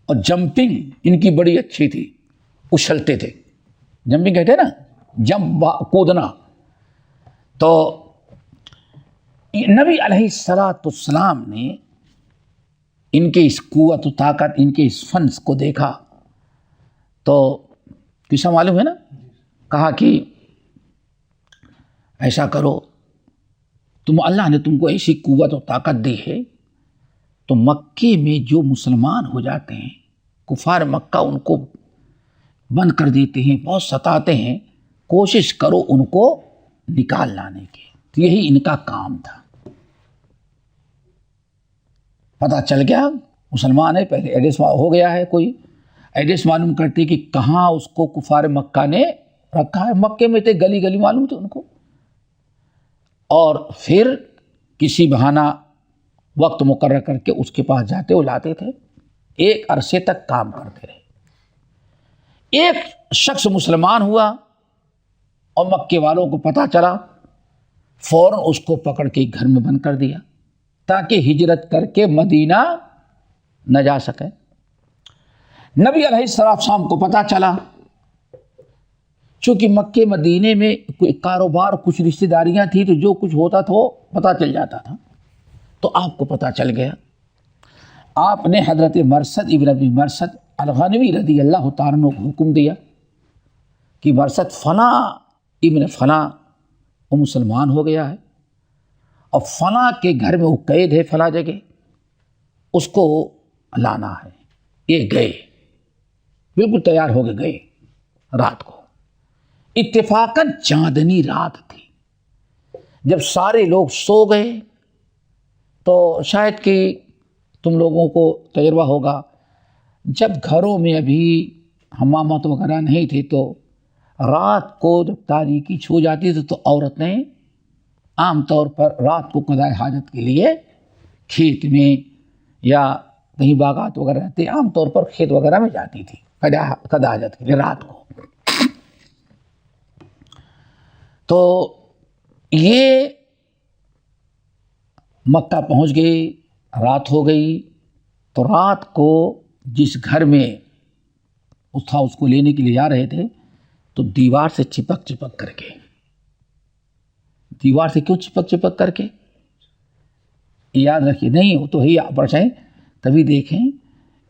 اور جمپنگ ان کی بڑی اچھی تھی، اچھلتے تھے. جمپنگ کہتے ہیں نا، جمپ کودنا. تو نبی علیہ السلام نے ان کے اس قوت و طاقت، ان کے اس فنس کو دیکھا تو کسا معلوم ہے نا، کہا کہ ایسا کرو، اللہ نے تم کو ایسی قوت و طاقت دی ہے تو مکے میں جو مسلمان ہو جاتے ہیں، کفار مکہ ان کو بند کر دیتے ہیں، بہت ستاتے ہیں، کوشش کرو ان کو نکال لانے کی. تو یہی ان کا کام تھا. پتہ چل گیا مسلمان ہے، پہلے ایڈریس ہو گیا ہے، کوئی ایڈریس معلوم کرتے کہ کہاں اس کو کفار مکہ نے رکھا ہے. مکے میں تھے، گلی گلی معلوم تھے ان کو. اور پھر کسی بہانہ وقت مقرر کر کے اس کے پاس جاتے وہ لاتے تھے. ایک عرصے تک کام کرتے رہے. ایک شخص مسلمان ہوا اور مکے والوں کو پتہ چلا، فوراً اس کو پکڑ کے گھر میں بند کر دیا تاکہ ہجرت کر کے مدینہ نہ جا سکے. نبی علیہ السلام کو پتہ چلا، چونکہ مکے مدینے میں کوئی کاروبار، کچھ رشتہ داریاں تھیں، تو جو کچھ ہوتا تھا وہ پتہ چل جاتا تھا. تو آپ کو پتہ چل گیا. آپ نے حضرت مرثد ابن ابی مرثد الغنوی رضی اللہ تعالیٰ عنہ کو حکم دیا کہ مرثد فلاں ابن فلاں وہ مسلمان ہو گیا ہے اور فلاں کے گھر میں وہ قید ہے فلاں جگہ، اس کو لانا ہے. یہ گئے، بالکل تیار ہو گئے رات کو. اتفاقاً چاندنی رات تھی. جب سارے لوگ سو گئے تو شاید کہ تم لوگوں کو تجربہ ہوگا، جب گھروں میں ابھی حمامات وغیرہ نہیں تھے تو رات کو جب تاریکی چھو جاتی تھی تو عورتیں عام طور پر رات کو قضاء حاجت کے لیے کھیت میں یا کہیں باغات وغیرہ رہتے، عام طور پر کھیت وغیرہ میں جاتی تھی قضاء حاجت کے لیے رات کو. تو یہ مکہ پہنچ گئے، رات ہو گئی. تو رات کو جس گھر میں اس کو لینے کے لیے جا رہے تھے تو دیوار سے چپک کر کے، دیوار سے کیوں چپک کر کے؟ یاد رکھیے، نہیں وہ تو ہی پرچائیں تبھی دیکھیں.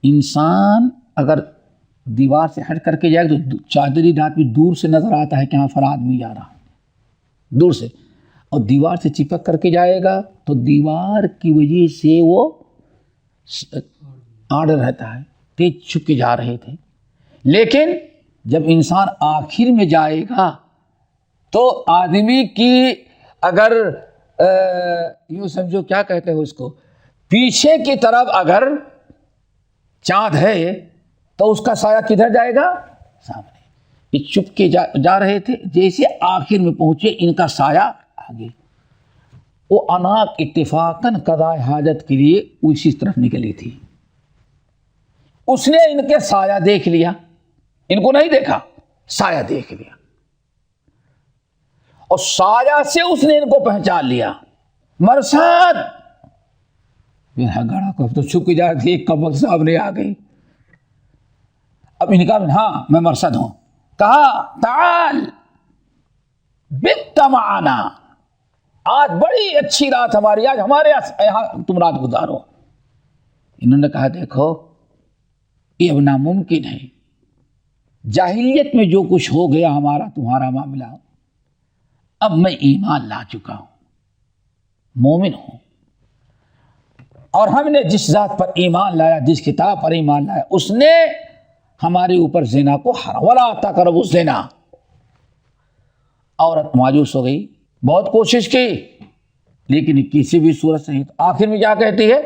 انسان اگر دیوار سے ہٹ کر کے جائے تو چادری رات میں دور سے نظر آتا ہے کہ ہاں فلاں آدمی جا رہا ہے دور سے، اور دیوار سے چپک کر کے جائے گا تو دیوار کی وجہ سے وہ آڑ رہتا ہے. تیز چھپ کے جا رہے تھے. لیکن جب انسان آخر میں جائے گا تو آدمی کی اگر یوں سمجھو کیا کہتے ہیں اس کو، پیچھے کی طرف اگر چاند ہے تو اس کا سایہ کدھر جائے گا؟ سامنے. یہ چھپ کے جا رہے تھے، جیسے آخر میں پہنچے ان کا سایہ آگے. وہ اناق اتفاقاً قضاء حاجت کے لیے اسی طرف نکلی تھی. اس نے ان کے سایہ دیکھ لیا، ان کو نہیں دیکھا، سایہ دیکھ لیا، اور سایہ سے اس نے ان کو پہچان لیا. مرثد میرا گڑا کو تو چھپ جا رہی، ایک کمبل سامنے آ گئی. اب ان کا ہاں میں مرثد ہوں. کہا تعال بت معنا، آج بڑی اچھی رات ہماری، آج ہمارے یہاں تم رات گزارو. انہوں نے کہا دیکھو یہ اب ناممکن ہے، جاہلیت میں جو کچھ ہو گیا ہمارا تمہارا معاملہ، اب میں ایمان لا چکا ہوں، مومن ہوں، اور ہم نے جس ذات پر ایمان لایا، جس کتاب پر ایمان لایا، اس نے ہمارے اوپر زنا کو حرام، ولا تقربوا الزنا. عورت مایوس ہو گئی، بہت کوشش کی لیکن کسی بھی صورت سے نہیں. تو آخر میں کیا کہتی ہے،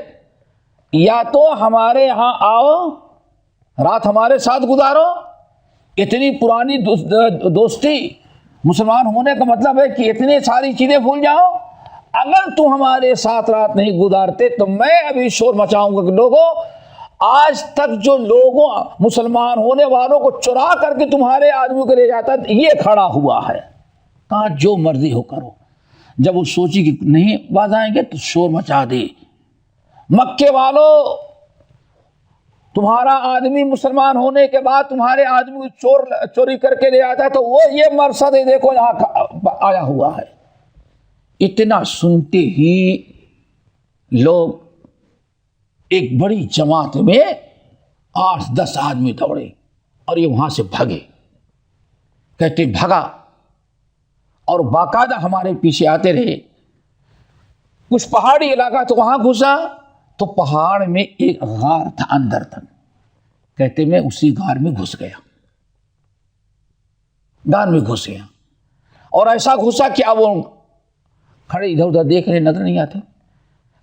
یا تو ہمارے یہاں آؤ، رات ہمارے ساتھ گزارو. اتنی پرانی دوستی، مسلمان ہونے کا مطلب ہے کہ اتنی ساری چیزیں بھول جاؤ. اگر تم ہمارے ساتھ رات نہیں گزارتے تو میں ابھی شور مچاؤں گا کہ لوگوں آج تک جو لوگوں مسلمان ہونے والوں کو چرا کر کے تمہارے آدمی کو لے جاتا یہ کھڑا ہوا ہے، کہا جو مرضی ہو کرو۔ جب وہ سوچی کہ نہیں باز آئیں گے تو شور مچا دے، مکے والوں تمہارا آدمی مسلمان ہونے کے بعد تمہارے آدمی چوری کر کے لے آتا تو وہ یہ مرصد ہے، دیکھو یہاں آیا ہوا ہے۔ اتنا سنتے ہی لوگ ایک بڑی جماعت میں 8-10 آدمی دوڑے اور یہ وہاں سے بھگے، کہتے بھگا اور باقاعدہ ہمارے پیچھے آتے رہے۔ کچھ پہاڑی علاقہ تو وہاں گھسا تو پہاڑ میں ایک غار تھا اندر تک، کہتے میں اسی غار میں گھس گیا، غار میں گھس گیا اور ایسا گھسا کہ اب وہ کھڑے ادھر ادھر دیکھ رہے نظر نہیں آتے۔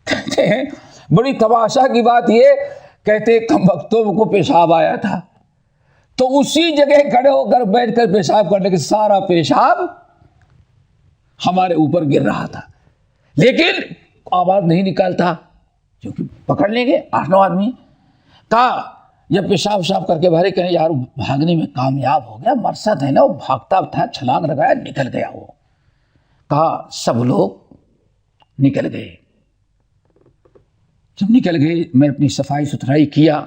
کہتے ہیں بڑی تماشا کی بات یہ، کہتے کم وقتوں کو پیشاب آیا تھا تو اسی جگہ کھڑے ہو کر بیٹھ کر پیشاب کرنے کے سارا پیشاب ہمارے اوپر گر رہا تھا، لیکن آواز نہیں نکالتا کیونکہ پکڑ لیں گے 8-9 آدمی۔ کہا جب پیشاب شاب کر کے بھارے کہیں یار بھاگنے میں کامیاب ہو گیا، مرصد ہے نا، وہ بھاگتا تھا، چھلانگ لگایا نکل گیا وہ۔ کہا سب لوگ نکل گئے۔ جب نکل گئے میں اپنی صفائی ستھرائی کیا،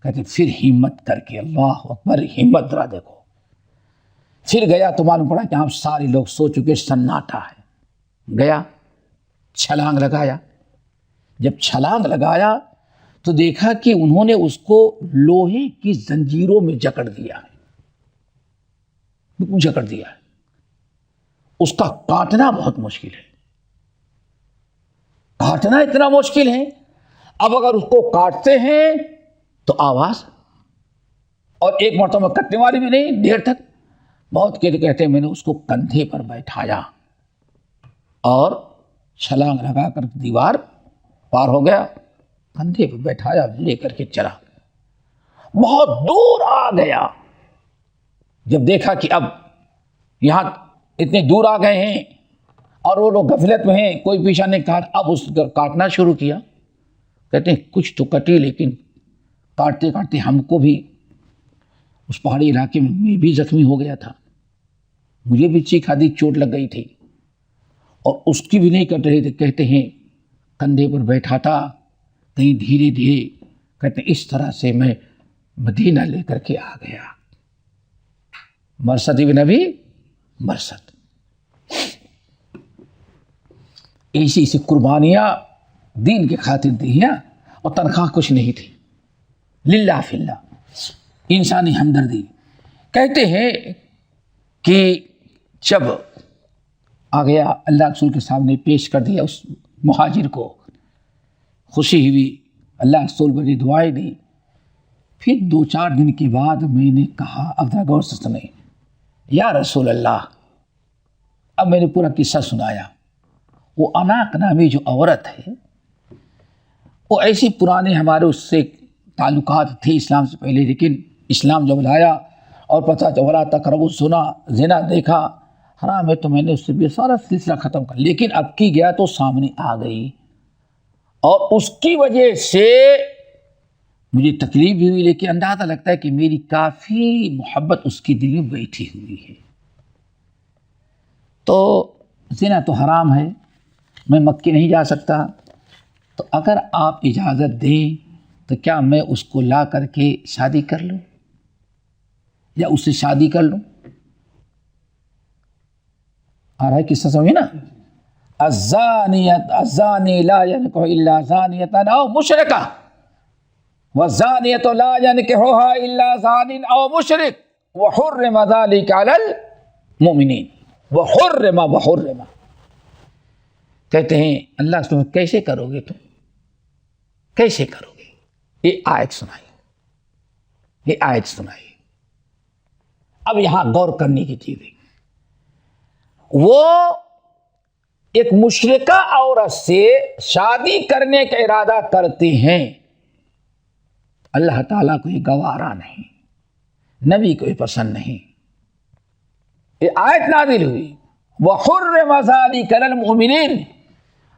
کہتے پھر ہمت کر کے اللہ اکبر ہمت ذرا دیکھو، پھر گیا تو معلوم پڑا کہ ہم سارے لوگ سو چکے، سناٹا ہے۔ گیا چھلانگ لگایا، جب چھلانگ لگایا تو دیکھا کہ انہوں نے اس کو لوہے کی زنجیروں میں جکڑ دیا ہے، جکڑ دیا ہے، اس کا کاٹنا بہت مشکل ہے، کاٹنا اتنا مشکل ہے۔ اب اگر اس کو کاٹتے ہیں تو آواز، اور ایک مرتبہ کٹنے والی بھی نہیں، دیر تک بہت کہتے میں نے اس کو کندھے پر بیٹھایا اور چھلانگ لگا کر دیوار پار ہو گیا، کندھے پر بیٹھایا لے کر کے چلا، بہت دور آ گیا۔ جب دیکھا کہ اب یہاں اتنے دور آ گئے ہیں اور وہ لوگ غفلت میں ہیں، کوئی پیچھا نہیں کاٹ، اب اس کو کاٹنا شروع کیا۔ کہتے ہیں کچھ تو کٹی، لیکن کاٹتے کاٹتے ہم کو بھی اس پہاڑی علاقے میں بھی زخمی ہو گیا تھا، مجھے بھی چیخ آدھی چوٹ لگ گئی تھی اور اس کی بھی نہیں کٹ رہی تھی۔ کہتے ہیں کندھے پر بیٹھا تھا، کہیں دھیرے دھیرے، کہتے ہیں اس طرح سے میں مدینہ لے کر کے آ گیا۔ مرصد ابن نبی مرصد، ایسی قربانیاں دین کے خاطر دی ہیں اور تنخواہ کچھ نہیں تھی، للہ فی اللہ، انسانی ہمدردی۔ کہتے ہیں کہ جب آ گیا اللہ رسول کے سامنے پیش کر دیا اس مہاجر کو، خوشی ہوئی، اللہ رسول بڑی دعائیں دی۔ پھر 2-4 دن کے بعد میں نے کہا، اب ذرا غور سے سنیں، یا رسول اللہ، اب میں نے پورا قصہ سنایا۔ وہ اناق نامی جو عورت ہے، وہ ایسی پرانے ہمارے اس سے تعلقات تھے اسلام سے پہلے، لیکن اسلام جب لایا اور پتہ چلا تقرب سنا، زنا دیکھا، حرام ہے، تو میں نے اس سے بھی سارا سلسلہ ختم کر، لیکن اب کی گیا تو سامنے آ گئی اور اس کی وجہ سے مجھے تکلیف بھی ہوئی، لیکن اندازہ لگتا ہے کہ میری کافی محبت اس کی دل میں بیٹھی ہوئی ہے۔ تو زنا تو حرام ہے، میں مکے نہیں جا سکتا، تو اگر آپ اجازت دیں تو کیا میں اس کو لا کر کے شادی کر لوں یا اس سے شادی کر لوں؟ آ رہا ہے قصہ سمجھے نا؟ الزانی لا ينكح الا زانیۃ او مشرکہ والزانیۃ لا ينكحها الا زان او مشرک وحرم ذلك على المؤمنین وحرم کہتے ہیں اللہ تم کیسے کرو گے، تم کیسے کرو گے؟ یہ آیت سنائی، اب یہاں غور کرنے کی چیز ہے، وہ ایک مشرکہ عورت سے شادی کرنے کا ارادہ کرتے ہیں، اللہ تعالیٰ کو یہ گوارا نہیں، نبی کو یہ پسند نہیں۔ یہ آیت نازل ہوئی، وَحُرِّمَ ذَلِكَ عَلَى الْمُؤْمِنِينَ،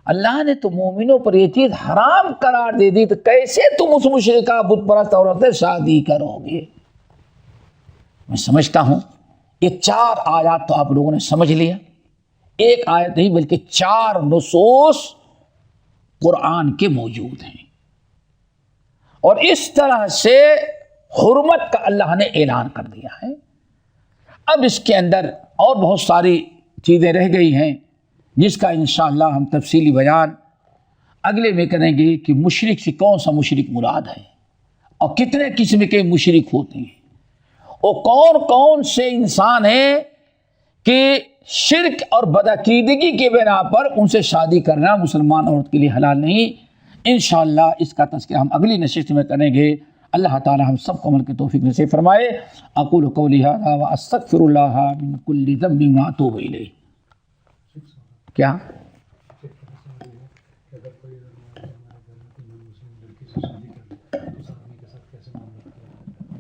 اللہ نے تو مومنوں پر یہ چیز حرام قرار دے دی، تو کیسے تم اس مشرکہ بت پرست عورت سے شادی کرو گے؟ میں سمجھتا ہوں یہ 4 آیات تو آپ لوگوں نے سمجھ لیا، ایک آیت نہیں بلکہ 4 نصوص قرآن کے موجود ہیں، اور اس طرح سے حرمت کا اللہ نے اعلان کر دیا ہے۔ اب اس کے اندر اور بہت ساری چیزیں رہ گئی ہیں جس کا انشاءاللہ ہم تفصیلی بیان اگلے میں کریں گے کہ مشرک سے کون سا مشرک مراد ہے، اور کتنے قسم کے مشرک ہوتے ہیں، اور کون کون سے انسان ہیں کہ شرک اور بدعقیدگی کے بنا پر ان سے شادی کرنا مسلمان عورت کے لیے حلال نہیں۔ انشاءاللہ اس کا تذکرہ ہم اگلی نشست میں کریں گے۔ اللہ تعالی ہم سب کو عمل کی توفیق نصیب فرمائے۔ اقول قولی ھذا واستغفر اللہ من کل ذنب واتوب الیہ۔ کیا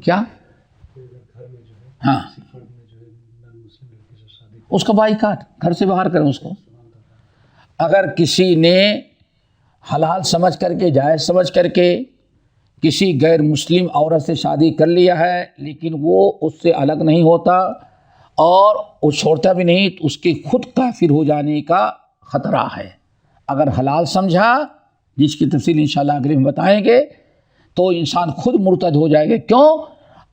کیا ہاں، اس کا بائیکاٹ، گھر سے باہر کریں اس کو۔ اگر کسی نے حلال سمجھ کر کے، جائز سمجھ کر کے کسی غیر مسلم عورت سے شادی کر لیا ہے، لیکن وہ اس سے الگ نہیں ہوتا اور وہ چھوڑتا بھی نہیں، تو اس کے خود کافر ہو جانے کا خطرہ ہے۔ اگر حلال سمجھا، جس کی تفصیل انشاءاللہ اگلے میں بتائیں گے، تو انسان خود مرتد ہو جائے گا۔ کیوں؟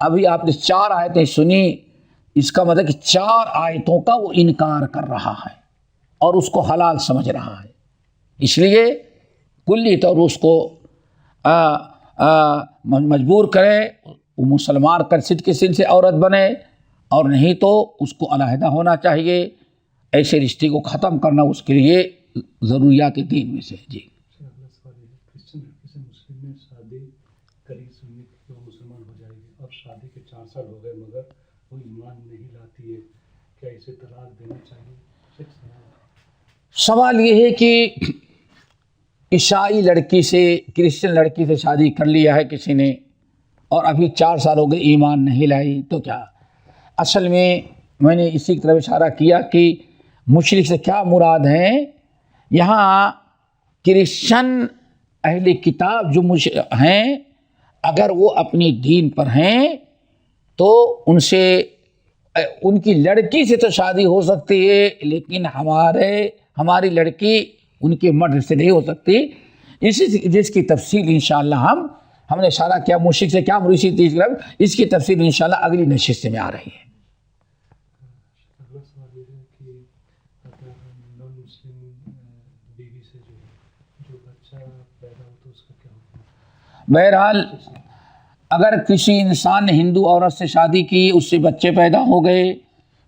ابھی آپ نے 4 آیتیں سنی، اس کا مطلب کہ 4 آیتوں کا وہ انکار کر رہا ہے اور اس کو حلال سمجھ رہا ہے، اس لیے کلی طور اس کو مجبور کرے وہ مسلمان کر صدق کے سن سے عورت بنے، اور نہیں تو اس کو علیحدہ ہونا چاہیے۔ ایسے رشتے کو ختم کرنا اس کے لیے ضروریات دین میں سے۔ جی شادی کے 4 سال ہو گئے مگر وہ ایمان نہیں لاتی ہے، کیا اسے طلاق دینا چاہیے؟ سوال یہ ہے کہ عیسائی لڑکی سے، کرسچن لڑکی سے شادی کر لیا ہے کسی نے، اور ابھی 4 سال ہو گئے ایمان نہیں لائی، تو کیا؟ اصل میں نے اسی کی طرف اشارہ کیا کہ مشرک سے کیا مراد ہیں۔ یہاں کرسچن اہل کتاب جو ہیں، اگر وہ اپنی دین پر ہیں تو ان سے، ان کی لڑکی سے تو شادی ہو سکتی ہے، لیکن ہماری لڑکی ان کے مرد سے نہیں ہو سکتی۔ جس کی تفصیل انشاءاللہ ہم نے اشارہ کیا مشرک سے کیا مراد ہے، اس کی تفصیل انشاءاللہ اگلی نشست میں آ رہی ہے۔ اگلا سوال یہ ہے کہ اگر نان مسلم بیوی سے جو بچہ پیدا ہو تو اس کا کیا ہوگا؟ بہرحال اگر کسی انسان نے ہندو عورت سے شادی کی، اس سے بچے پیدا ہو گئے،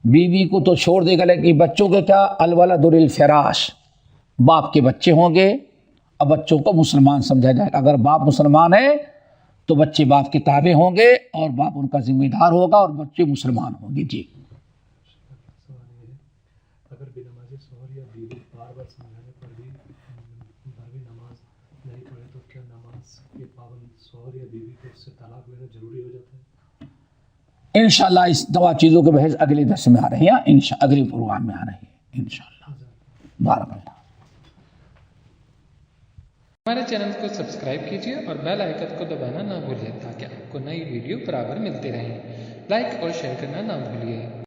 بیوی کو تو چھوڑ دے گا، لیکن بچوں کے کیا؟ الولد للفراش، باپ کے بچے ہوں گے، اب بچوں کو مسلمان سمجھا جائے گا۔ اگر باپ مسلمان ہے تو بچے باپ کے تابع ہوں گے اور باپ ان کا ذمہ دار ہوگا اور بچے مسلمان ہوں گے۔ جی سوال یہ ہے اگر بے نمازی شوہر یا بیوی بار بار سمجھانے پر بھی نماز نہیں پڑھے تو کیا نماز کے پابند شوہر یا بیوی کو اس سے طلاق لینا ضروری ہو جاتا ہے؟ انشاءاللہ اس 2 چیزوں کے بحث اگلے درس میں آ رہی ہیں، اگلے پروگرام میں آ رہی ہے انشاءاللہ۔ بارک اللہ۔ ہمارے چینل کو سبسکرائب کیجیے اور بیل آئیکن کو دبانا نہ بھولیں تاکہ آپ کو نئی ویڈیو برابر ملتے رہیں۔ لائک اور شیئر کرنا نہ بھولیے۔